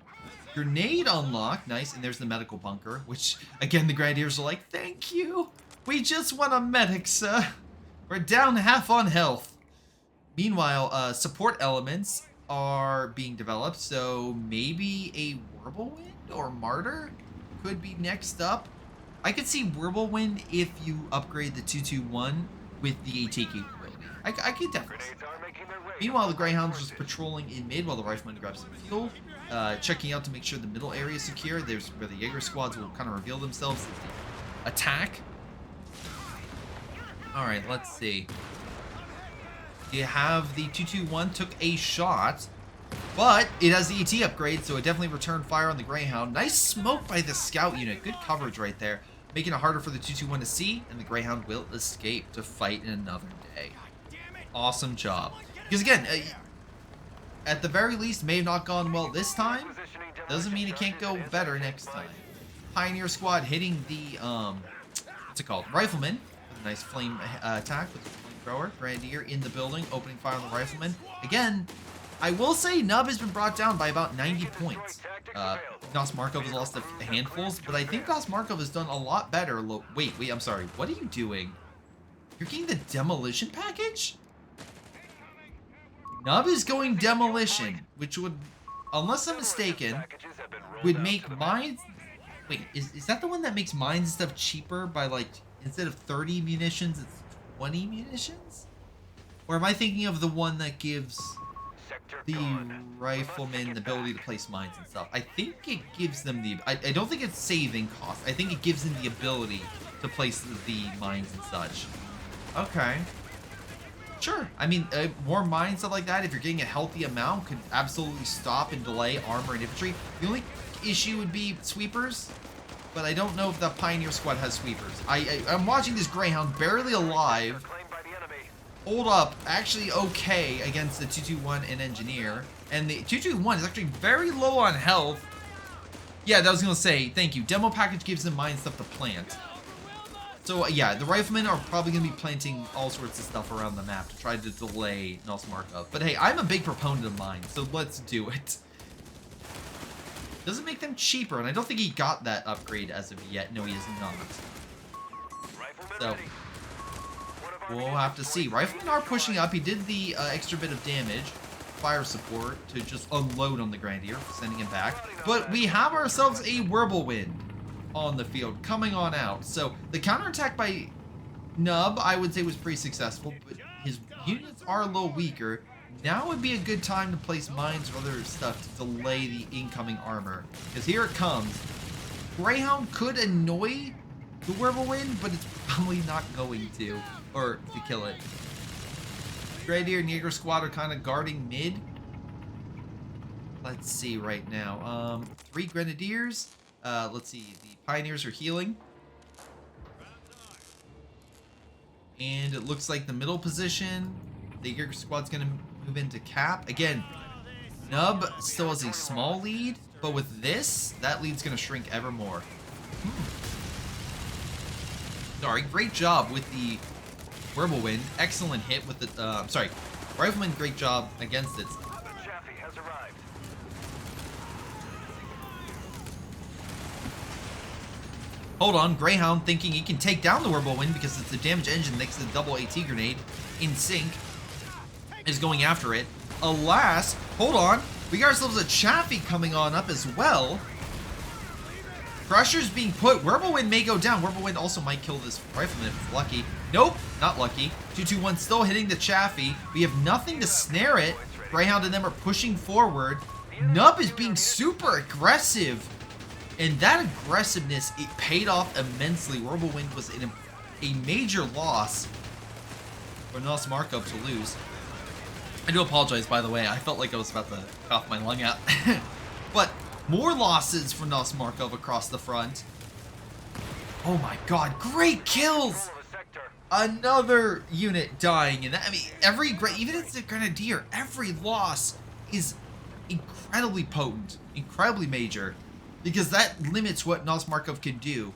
Speaker 1: Grenade unlocked. Nice. And there's the medical bunker, which, again, the Grenadiers are like, thank you. We just want a medic, sir. We're down half on health. Meanwhile, support elements are being developed, so maybe a Whirlwind or Martyr could be next up. I could see Whirlwind if you upgrade the 221 with the AT capability. I could definitely see that. Meanwhile, the Greyhound's just patrolling in mid while the Rifleman grabs some fuel, checking out to make sure the middle area is secure. There's where the Jaeger squads will kind of reveal themselves as they attack. Alright, let's see. You have the 221 took a shot, but it has the AT upgrade, so it definitely returned fire on the Greyhound. Nice smoke by the scout unit. Good coverage right there, making it harder for the 221 to see, and the Greyhound will escape to fight in another day. Awesome job. Because again, at the very least, may have not gone well this time. Doesn't mean it can't go better next time. Pioneer squad hitting the, what's it called? Rifleman. With a nice flame attack with the flamethrower. Grenadier in the building, opening fire on the Rifleman. Again, I will say Nub has been brought down by about 90 points. Nosmarkov has lost a handfuls, but I think Nosmarkov has done a lot better. Wait, I'm sorry. What are you doing? You're getting the demolition package? Nub is going demolition, which would, unless I'm mistaken, would make mines... Wait, is that the one that makes mines and stuff cheaper by, like, instead of 30 munitions, it's 20 munitions? Or am I thinking of the one that gives the Riflemen the ability to place mines and stuff? I think it gives them the... I don't think it's saving cost. I think it gives them the ability to place the mines and such. Okay. Sure. I mean, more mines, stuff like that, if you're getting a healthy amount, could absolutely stop and delay armor and infantry. The only issue would be sweepers, but I don't know if the Pioneer squad has sweepers. I'm watching this Greyhound barely alive, hold up, actually okay against the 221 and Engineer, and the 221 is actually very low on health. Yeah, that was going to say, thank you. Demo package gives them mine stuff to plant. So, yeah, the Riflemen are probably going to be planting all sorts of stuff around the map to try to delay Nosmarkov. But hey, I'm a big proponent of mine, so let's do it. Doesn't make them cheaper, and I don't think he got that upgrade as of yet. No, he is not. So, we'll have to see. Riflemen are pushing up. He did the extra bit of damage, fire support, to just unload on the Grenadier, sending him back. But we have ourselves a Whirlwind on the field, coming on out. So the counterattack by Nub, I would say, was pretty successful, but his units are a little weaker. Now would be a good time to place mines or other stuff to delay the incoming armor, because here it comes. Greyhound could annoy the Whirlwind, but it's probably not going to, or to kill it. Grenadier and Jaeger squad are kind of guarding mid. Let's see right now. 3 Grenadiers. Let's see, the Pioneers are healing. And it looks like the middle position, the Jaeger squad's going to move into cap. Again, Nub still has a small lead, but with this, that lead's going to shrink ever more. Sorry, great job with the Whirlwind. Excellent hit with the, sorry, Rifleman, great job against it. Hold on, Greyhound thinking he can take down the Whirlwind because it's the damage engine next to the double AT grenade in sync, is going after it. Alas, hold on, we got ourselves a Chaffee coming on up as well. Pressure's being put. Whirlwind may go down. Whirlwind also might kill this rifleman if it's lucky. Nope, not lucky. 221 still hitting the Chaffee. We have nothing to snare it. Greyhound and them are pushing forward. Nub is being super aggressive. And that aggressiveness, it paid off immensely. Whirlwind was in a major loss for Nosmarkov to lose. I do apologize, by the way. I felt like I was about to cough my lung out. But more losses for Nosmarkov across the front. Oh my god, great kills! Another unit dying, and I mean, even if it's a Grenadier, every loss is incredibly potent, incredibly major, because that limits what Nosmarkov can do.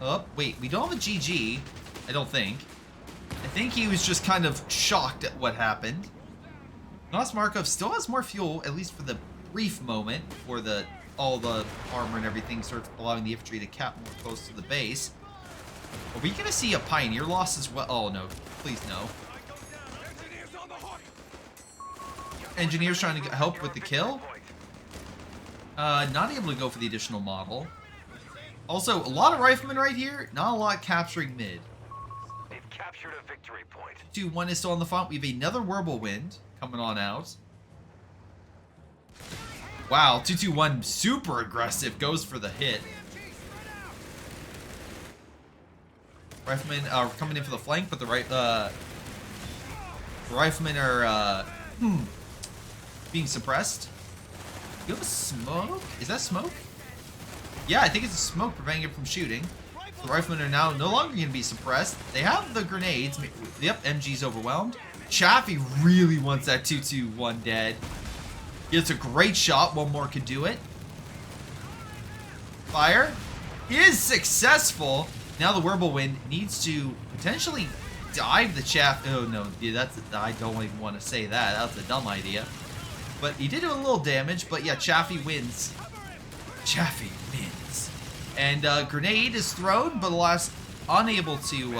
Speaker 1: Oh, wait, we don't have a GG, I don't think. I think he was just kind of shocked at what happened. Nosmarkov still has more fuel, at least for the brief moment, before all the armor and everything starts allowing the infantry to cap more close to the base. Are we going to see a Pioneer loss as well? Oh, no. Please, no. Engineers trying to help with the kill. Not able to go for the additional model. Also, a lot of riflemen right here. Not a lot capturing mid.
Speaker 2: They've captured a victory point.
Speaker 1: 2-1 is still on the front. We have another Whirlwind coming on out. Wow, 221 super aggressive, goes for the hit. Riflemen are coming in for the flank, but the riflemen are being suppressed. You have a smoke? Is that smoke? Yeah, I think it's a smoke preventing it from shooting. The riflemen are now no longer going to be suppressed. They have the grenades. Yep, MG's overwhelmed. Chaffee really wants that 221 dead. It's a great shot. One more could do it. Fire. He is successful. Now the Whirlwind needs to potentially dive the Chaffee. Oh no, dude, I don't even want to say that. That's a dumb idea. But he did do a little damage. But yeah, Chaffee wins. Chaffee wins. And grenade is thrown, but alas, unable to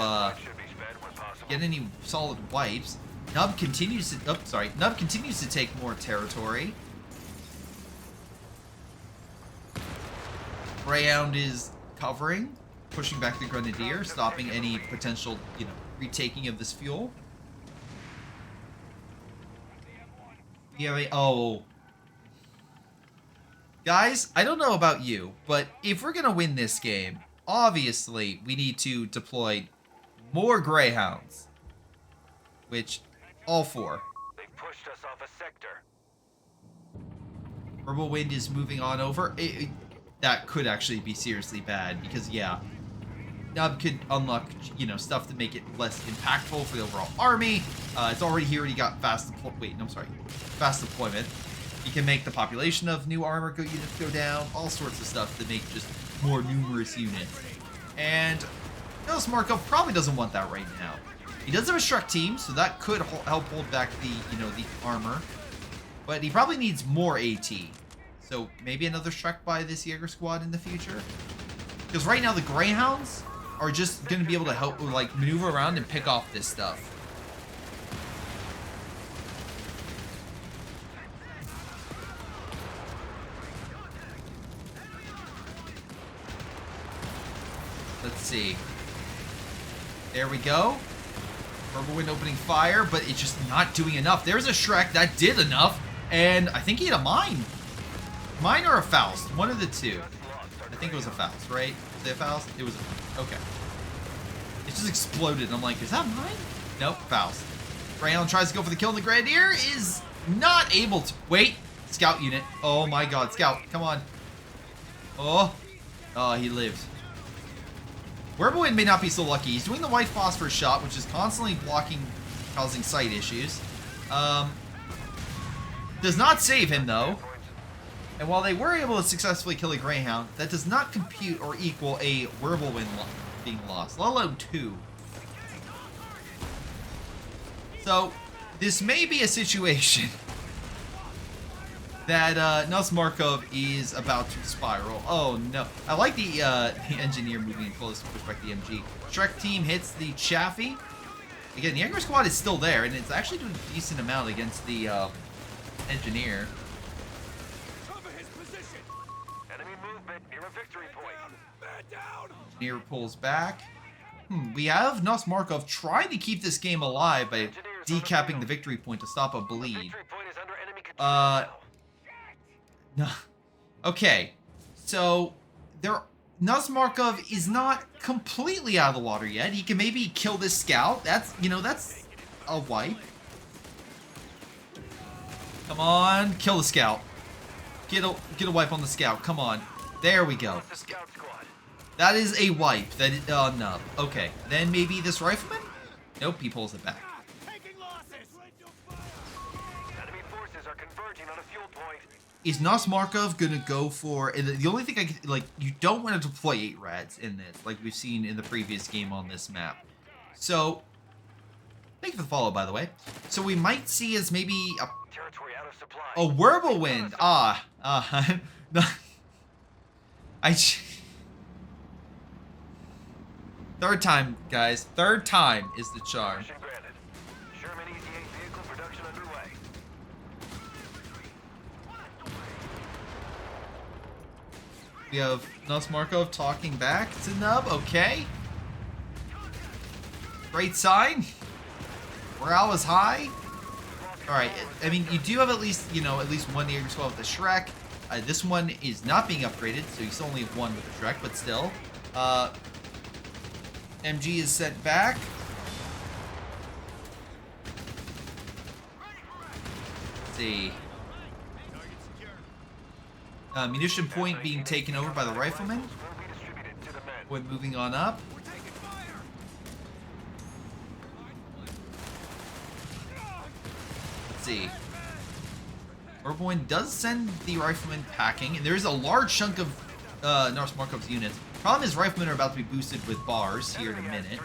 Speaker 1: get any solid wipes. Nub continues to. Nub continues to take more territory. Greyhound is covering, pushing back the Grenadier, stopping any potential, retaking of this fuel. Oh. Guys, I don't know about you, but if we're going to win this game, obviously we need to deploy more Greyhounds. Which, all four.
Speaker 2: They pushed us off a sector.
Speaker 1: Whirlwind is moving on over. That could actually be seriously bad because, yeah, Nub could unlock, stuff to make it less impactful for the overall army. It's already here. He got fast deployment. He can make the population of new armor units go down. All sorts of stuff to make just more numerous units. And Nosmarkov probably doesn't want that right now. He does have a Shrek team, so that could help hold back the, the armor. But he probably needs more AT. So maybe another Shrek by this Jaeger squad in the future. Because right now the Greyhounds are just going to be able to help, maneuver around and pick off this stuff. Let's see. There we go. Whirlwind opening fire, but it's just not doing enough. There's a Shrek that did enough, and I think he had a mine. Mine or a Faust? One of the two. I think it was a Faust, right? Was it a Faust? It was a... Okay. It just exploded, and I'm like, is that mine? Nope, Faust. Greyhound tries to go for the kill, and the Grenadier is not able to... Wait. Scout unit. Oh my god, Scout. Come on. Oh. Oh, he lived. Whirlwind may not be so lucky. He's doing the white phosphorus shot, which is constantly blocking, causing sight issues. Does not save him, though. And while they were able to successfully kill a Greyhound, that does not compute or equal a Whirlwind being lost, let alone 2. So, this may be a situation that Nosmarkov is about to spiral. Oh no. I like the engineer moving close to push back the MG. Shrek team hits the Chaffee. Again, the Jaeger squad is still there, and it's actually doing a decent amount against the engineer. Engineer pulls back. We have Nosmarkov trying to keep this game alive by decapping the victory point to stop a bleed. No. Okay. So, Nosmarkov is not completely out of the water yet. He can maybe kill this scout. That's a wipe. Come on, kill the scout. Get a wipe on the scout. Come on. There we go. That is a wipe. That is, no. Okay. Then maybe this rifleman? Nope, he pulls it back. Is Nosmarkov gonna go for... And the only thing I can... Like, you don't want to deploy 8 rads in this, like we've seen in the previous game on this map. So... Thank you for the follow, by the way. So we might see as maybe a whirlwind. No. Third time, guys. Third time is the charm. We have Nosmarkov talking back to Nub. Okay. Great sign. Morale is high. Alright, I mean, you do have at least, at least one Jaeger squad with the Shrek. This one is not being upgraded, so you still only have one with the Shrek, but still. MG is sent back. Let's see. Munition point being taken over by the rifleman. Point moving on up. Let's see. Urboin does send the rifleman packing, and there's a large chunk of Nosmarkov's units. Problem is, riflemen are about to be boosted with bars here in a minute.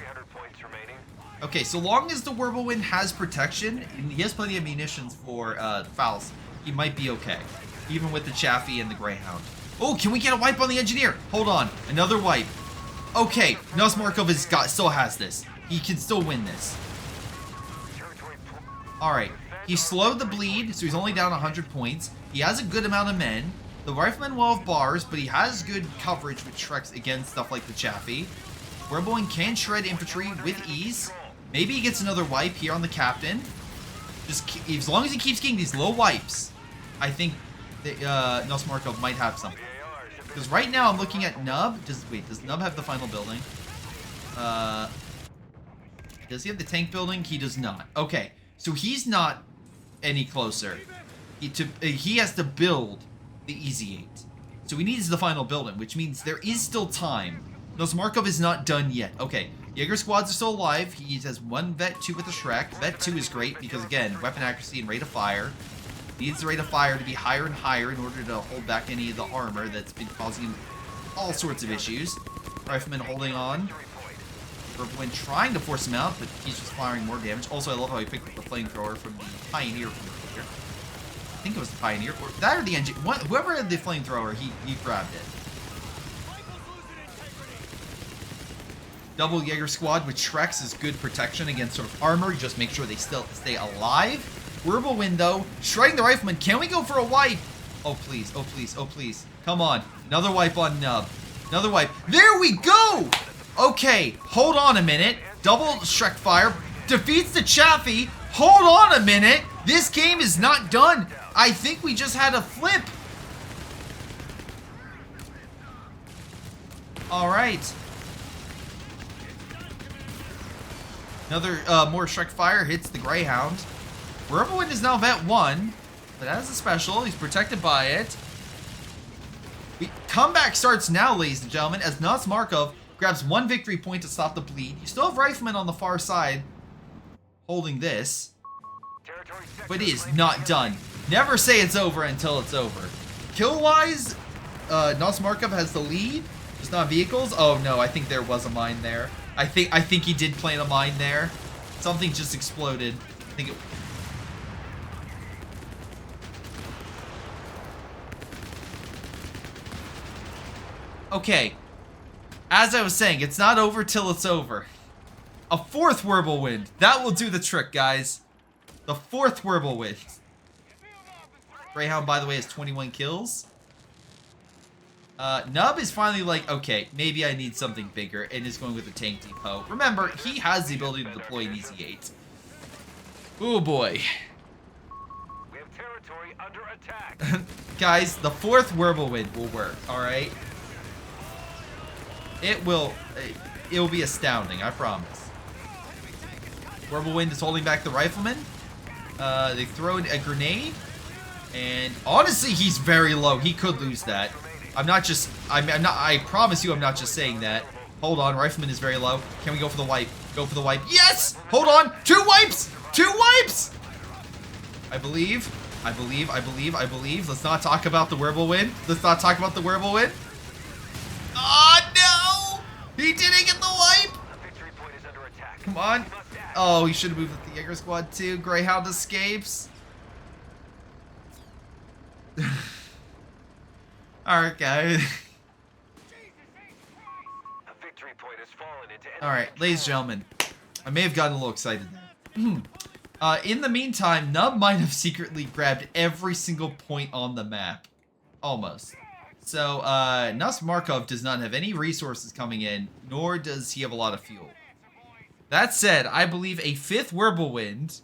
Speaker 1: Okay, so long as the Whirlwind has protection, and he has plenty of munitions for fouls, he might be okay. Even with the Chaffee and the Greyhound. Oh, can we get a wipe on the Engineer? Hold on, another wipe. Okay, Nosmarkov still has this. He can still win this. Alright, he slowed the bleed, so he's only down 100 points. He has a good amount of men. The Rifleman will have bars, but he has good coverage with Shreks against stuff like the Chaffee. Whirlwind can shred infantry with ease. Maybe he gets another wipe here on the Captain. As long as he keeps getting these low wipes, I think that Nosmarkov might have something. Because right now I'm looking at Nub. Does Nub have the final building? Does he have the tank building? He does not. Okay, so he's not any closer. He has to build the Easy 8. So he needs the final building, which means there is still time. Nosmarkov is not done yet. Okay, Jaeger squads are still alive. He has one Vet 2 with a Shrek. Vet 2 is great because, again, weapon accuracy and rate of fire. Needs the rate of fire to be higher and higher in order to hold back any of the armor that's been causing all sorts of issues. Rifleman holding on. When trying to force him out, but he's just firing more damage. Also, I love how he picked up the flamethrower from the Pioneer from here. I think it was the Pioneer, or that or the engine. Whoever had the flamethrower, he grabbed it. Double Jaeger squad with Shreks is good protection against sort of armor. Just make sure they still stay alive. Whirlwind though, shredding the rifleman. Can we go for a wipe? Oh please, oh please, oh please. Come on, another wipe on Nub. Another wipe. There we go! Okay, hold on a minute. Double Shrek fire. Defeats the Chaffee. Hold on a minute. This game is not done. I think we just had a flip. Alright. Another, more Shrek fire hits the Greyhound. Whirlwind is now Vet 1, but as a special, he's protected by it. Comeback starts now, ladies and gentlemen, as Nosmarkov grabs one victory point to stop the bleed. You still have Rifleman on the far side holding this, but it is not done. Never say it's over until it's over. Kill-wise, Nosmarkov has the lead. Just not vehicles. Oh no, I think there was a mine there. I think he did plant a mine there. Something just exploded. I think it. Okay. As I was saying, it's not over till it's over. A fourth Whirlwind. That will do the trick, guys. The fourth Whirlwind. Greyhound, by the way, has 21 kills. Nub is finally like, okay, maybe I need something bigger, and is going with the tank depot. Remember, he has the ability to deploy an Easy 8. Oh boy.
Speaker 2: We have territory under attack.
Speaker 1: Guys, the 4th Whirlwind will work, alright? It will be astounding, I promise. Whirlwind is holding back the rifleman. They throw a grenade. And honestly, he's very low. He could lose that. I promise you I'm not just saying that. Hold on, rifleman is very low. Can we go for the wipe? Go for the wipe. Yes! Hold on! 2 wipes! 2 wipes! I believe. Let's not talk about the Whirlwind. Let's not talk about the Whirlwind. Oh, no! He didn't get the wipe!
Speaker 2: Victory point is under attack.
Speaker 1: Come on. Oh, he should have moved with the Jaeger squad too. Greyhound escapes. Alright, guys.
Speaker 2: A victory point has fallen into enemy
Speaker 1: Alright, ladies and gentlemen. I may have gotten a little excited there. In the meantime, Nub might have secretly grabbed every single point on the map. Almost. So, Nosmarkov does not have any resources coming in, nor does he have a lot of fuel. That said, I believe a 5th Whirlwind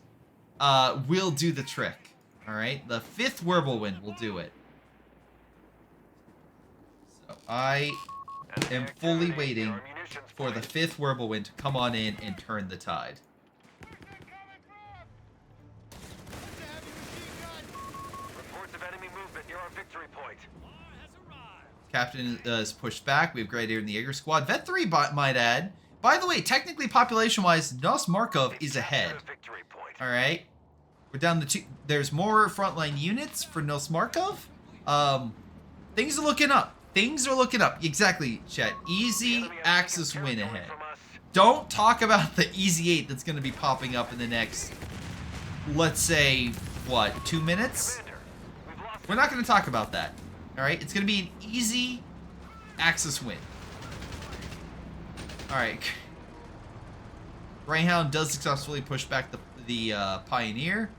Speaker 1: will do the trick. Alright, the 5th Whirlwind will do it. So, I am fully waiting for the 5th Whirlwind to come on in and turn the tide.
Speaker 2: Reports of enemy movement near our victory point.
Speaker 1: Captain is pushed back. We have Grenadier in the Jaeger squad. Vet 3, might add. By the way, technically, population-wise, Nosmarkov is ahead.
Speaker 2: Victory point.
Speaker 1: Alright. We're down to 2. There's more frontline units for Nosmarkov. Things are looking up. Things are looking up. Exactly, Chet. Easy Axis win ahead. Don't talk about the Easy 8 that's going to be popping up in the next, let's say, what, 2 minutes? We're not going to talk about that. Alright, it's going to be an easy Axis win. Alright. Greyhound does successfully push back the Pioneer.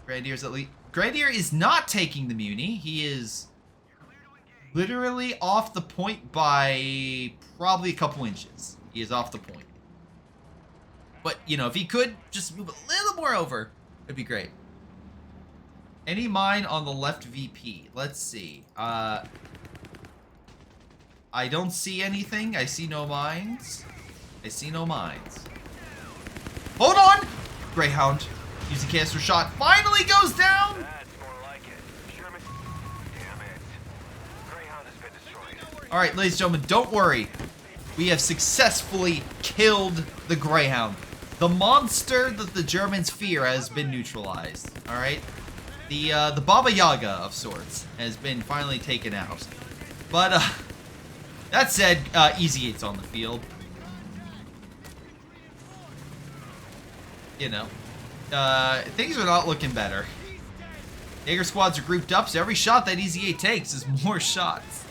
Speaker 1: Grenadier is not taking the Muni. He is literally off the point by probably a couple inches. He is off the point. But, you know, if he could just move a little more over, it'd be great. Any mine on the left VP? Let's see. I don't see anything. I see no mines. I see no mines. Hold on! Greyhound. Using canister shot. Finally goes down!
Speaker 2: That's more like it. Sherman. Damn it. Greyhound has been destroyed.
Speaker 1: Alright, ladies and gentlemen, don't worry. We have successfully killed the Greyhound. The monster that the Germans fear has been neutralized. Alright? The Baba Yaga of sorts has been finally taken out. But, that said, Easy 8's on the field. You know. Things are not looking better. Jaeger squads are grouped up, so every shot that Easy 8 takes is more shots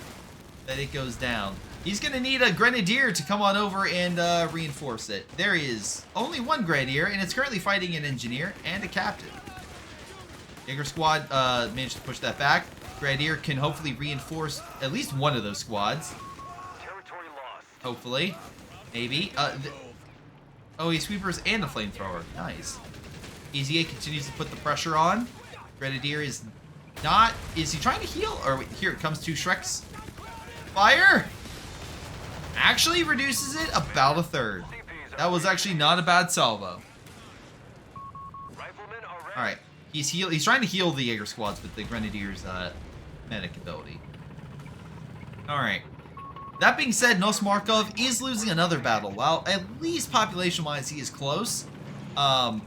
Speaker 1: that it goes down. He's going to need a Grenadier to come on over and reinforce it. There is only one Grenadier, and it's currently fighting an Engineer and a Captain. Jaeger squad managed to push that back. Grenadier can hopefully reinforce at least one of those squads.
Speaker 2: Territory lost.
Speaker 1: Hopefully. Maybe. Oh, he sweepers and a flamethrower. Nice. Easy 8 continues to put the pressure on. Grenadier is not... Is he trying to heal? Or wait, here it comes to Shrek's fire. Actually reduces it about a third. That was actually not a bad salvo.
Speaker 2: Riflemen are ready.
Speaker 1: Alright. He's trying to heal the Jaeger squads with the Grenadier's medic ability. Alright. That being said, Nosmarkov is losing another battle. Well, at least population-wise, he is close. And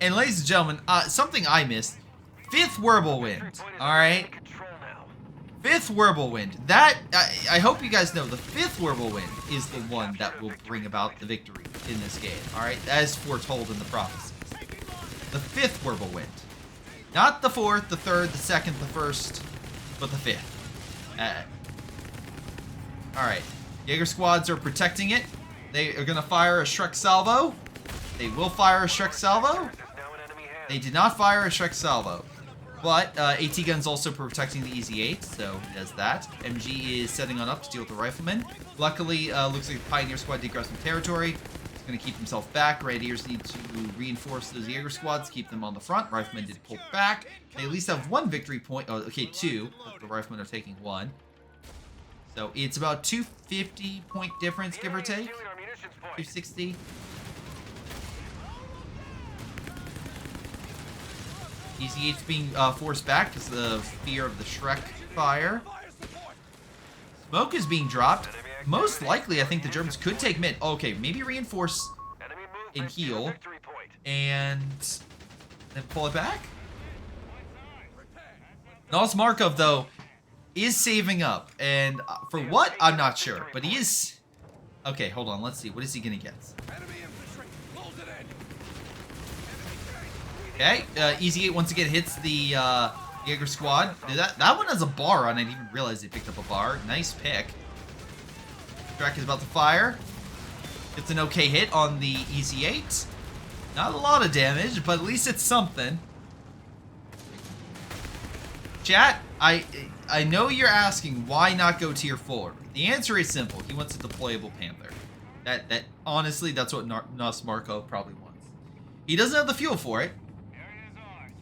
Speaker 1: ladies and gentlemen, something I missed. 5th Whirlwind. Alright? 5th Whirlwind. That, I hope you guys know, the 5th Whirlwind is the one that will bring about the victory in this game. Alright? As foretold in the prophecies. The 5th Whirlwind. Not the 4th, the 3rd, the 2nd, the 1st, but the 5th. Alright. Jaeger squads are protecting it. They are going to fire a Shrek salvo. They will fire a Shrek salvo. They did not fire a Shrek salvo. But AT Gun's also protecting the Easy 8, so he does that. MG is setting on up to deal with the Rifleman. Luckily, looks like the Pioneer Squad did grab some territory. He's going to keep himself back. Grenadiers need to reinforce those Jaeger squads, keep them on the front. Riflemen did pull back. They at least have 1 victory point. Oh, okay, 2. The Riflemen are taking 1. So it's about 250 point difference, give or take. 260. Easy 8's being forced back because of the fear of the Shrek fire. Smoke is being dropped. Most likely, I think the Germans could take mid. Okay, maybe reinforce and heal. And then pull it back? Nosmarkov, though, is saving up. And for what? I'm not sure. But he is... Okay, hold on. Let's see. What is he going to get? Okay, Easy 8 once again hits the Jaeger squad. That one has a bar on it. I didn't even realize they picked up a bar. Nice pick. Shrek is about to fire. Gets an okay hit on the Easy 8. Not a lot of damage, but at least it's something. Chat, I know you're asking why not go tier 4. The answer is simple. He wants a deployable Panther. That honestly, that's what Nosmarkov probably wants. He doesn't have the fuel for it.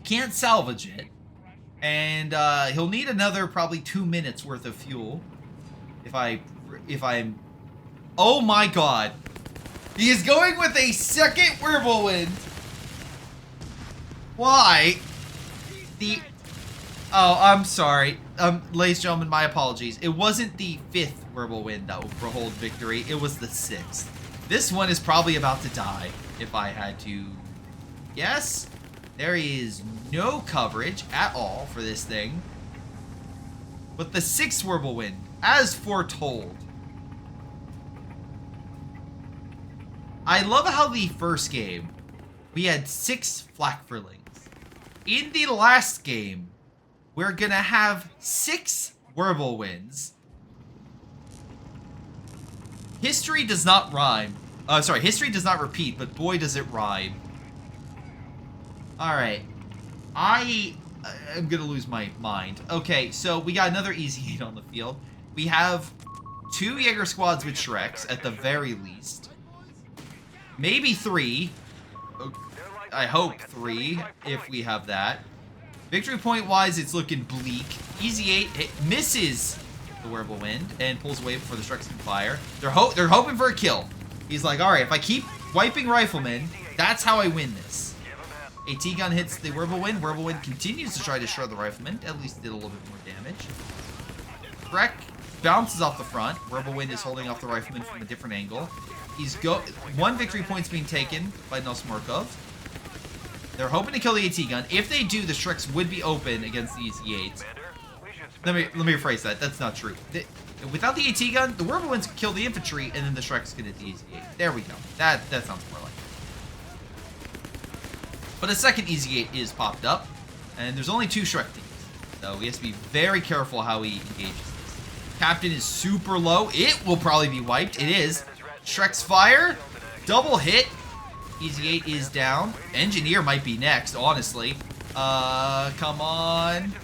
Speaker 1: Can't salvage it, and he'll need another probably 2 minutes worth of fuel. If I'm, oh my god, he is going with a second Wirbelwind. Why? Oh, I'm sorry, ladies and gentlemen, my apologies. It wasn't the 5th Wirbelwind that will hold victory. It was the 6th. This one is probably about to die. If I had to guess. There is no coverage at all for this thing. But the 6th Wirbelwind, as foretold. I love how the first game, we had 6 Flak Furlings. In the last game, we're gonna have 6 Wirbelwinds. History does not rhyme. History does not repeat, but boy does it rhyme. Alright, I am gonna lose my mind. Okay, so we got another Easy 8 on the field. We have 2 Jaeger squads with Shreks, at the very least. Maybe 3. I hope 3, if we have that. Victory point-wise, it's looking bleak. Easy 8 misses the Wirbelwind and pulls away before the Shreks can fire. They're hoping for a kill. He's like, alright, if I keep wiping Riflemen, that's how I win this. AT Gun hits the Wirbelwind. Wirbelwind continues to try to shred the Rifleman. At least did a little bit more damage. Shrek bounces off the front. Wirbelwind is holding off the Rifleman from a different angle. He's 1 victory point's being taken by Nosmarkov. They're hoping to kill the AT Gun. If they do, the Shreks would be open against the Easy 8. Let me rephrase that. That's not true. Without the AT Gun, the Wirbelwinds could kill the infantry, and then the Shreks could hit the Easy 8. There we go. That sounds more like it. But a second Easy 8 is popped up, and there's only 2 Shrek teams. So he has to be very careful how he engages this. Captain is super low. It will probably be wiped. It is. Shrek's fire. Double hit. Easy 8 is down. Engineer might be next, honestly. Come on.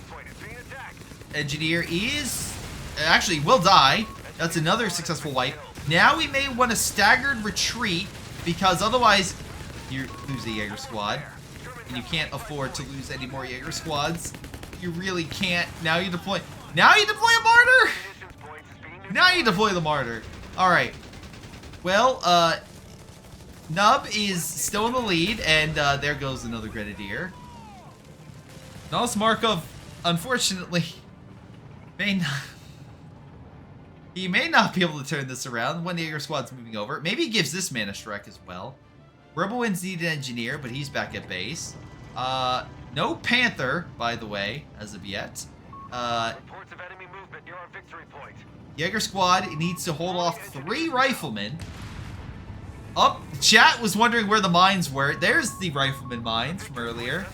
Speaker 1: Engineer is... Actually, will die. That's another successful wipe. Now we may want a staggered retreat, because otherwise you lose the Jaeger squad. And you can't afford to lose any more Jaeger squads. You really can't. Now you deploy a martyr? Now you deploy the martyr. Alright. Well, Nub is still in the lead, and there goes another Grenadier. Nosmarkov, unfortunately, he may not be able to turn this around. One Jaeger squad's moving over. Maybe he gives this man a Shrek as well. Wirbelwinds need an engineer, but he's back at base. No Panther, by the way, as of yet.
Speaker 2: Reports of enemy movement near our victory point.
Speaker 1: Jaeger squad needs to hold off 3 Riflemen. Up, chat was wondering where the mines were. There's the Rifleman mines from earlier.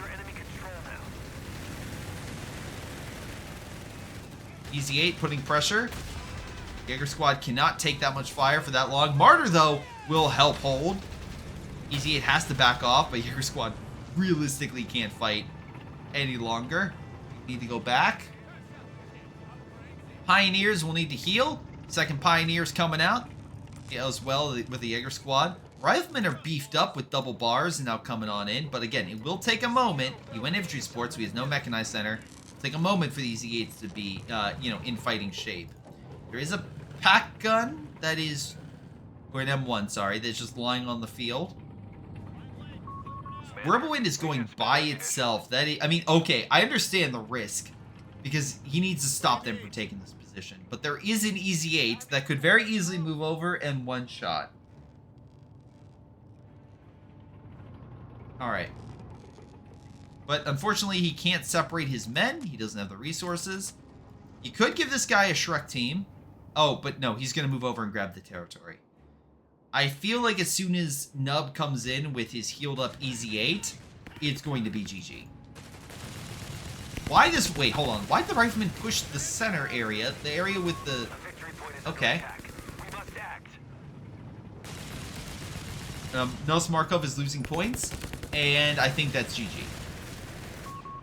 Speaker 1: Easy 8 putting pressure. Jaeger squad cannot take that much fire for that long. Martyr, though, will help hold. Easy 8 has to back off, but Jaeger squad realistically can't fight any longer. Need to go back. Pioneers will need to heal. Second Pioneer's coming out. Yeah, as well with the Jaeger squad. Riflemen are beefed up with double bars and now coming on in. But again, it will take a moment. He went infantry sports, so he has no mechanized center. It'll take a moment for these E8s to be, in fighting shape. There is a pack gun that is, or an M1, sorry, that's just lying on the field. Whirlwind is going by itself. Okay, I understand the risk because he needs to stop them from taking this position. But there is an Easy 8 that could very easily move over and one shot. Alright. But unfortunately, he can't separate his men. He doesn't have the resources. He could give this guy a Shrek team. Oh, but no, he's going to move over and grab the territory. I feel like as soon as Nub comes in with his healed up Easy 8, it's going to be GG. Wait, hold on. Why did the Rifleman push the center area? The area with the... Okay. Nosmarkov is losing points, and I think that's GG.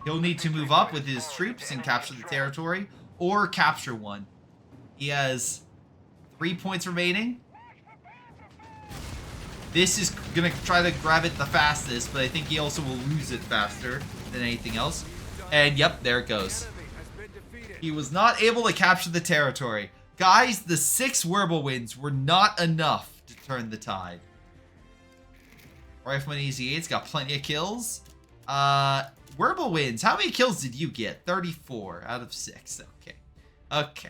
Speaker 1: He'll need to move up with his troops and capture the territory, or capture one. He has 3 points remaining. This is going to try to grab it the fastest, but I think he also will lose it faster than anything else. And yep, there it goes. He was not able to capture the territory. Guys, the 6 Whirlwinds were not enough to turn the tide. Rifleman Easy 8's got plenty of kills. Whirlwinds, how many kills did you get? 34 out of 6. Okay.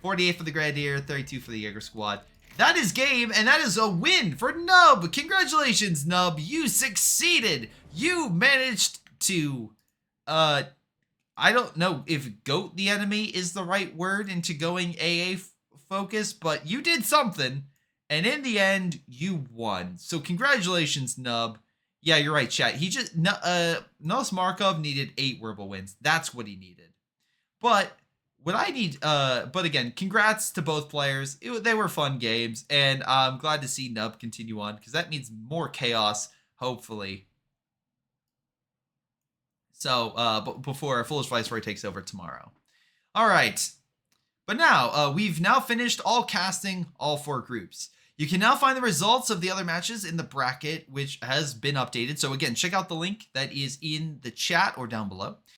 Speaker 1: 48 for the Grenadier, 32 for the Jaeger squad. That is game, and that is a win for Nub. Congratulations, Nub. You succeeded. You managed to, I don't know if goat the enemy is the right word into going AA focus, but you did something, and in the end, you won. So congratulations, Nub. Yeah, you're right, chat. Nosmarkov needed 8 Whirlwinds. That's what he needed. But but again, congrats to both players. They were fun games, and I'm glad to see Nub continue on, because that means more chaos, hopefully. So, before Foolish Viceroy takes over tomorrow. All right. But now, we've now finished all casting all 4 groups. You can now find the results of the other matches in the bracket, which has been updated. So again, check out the link that is in the chat or down below.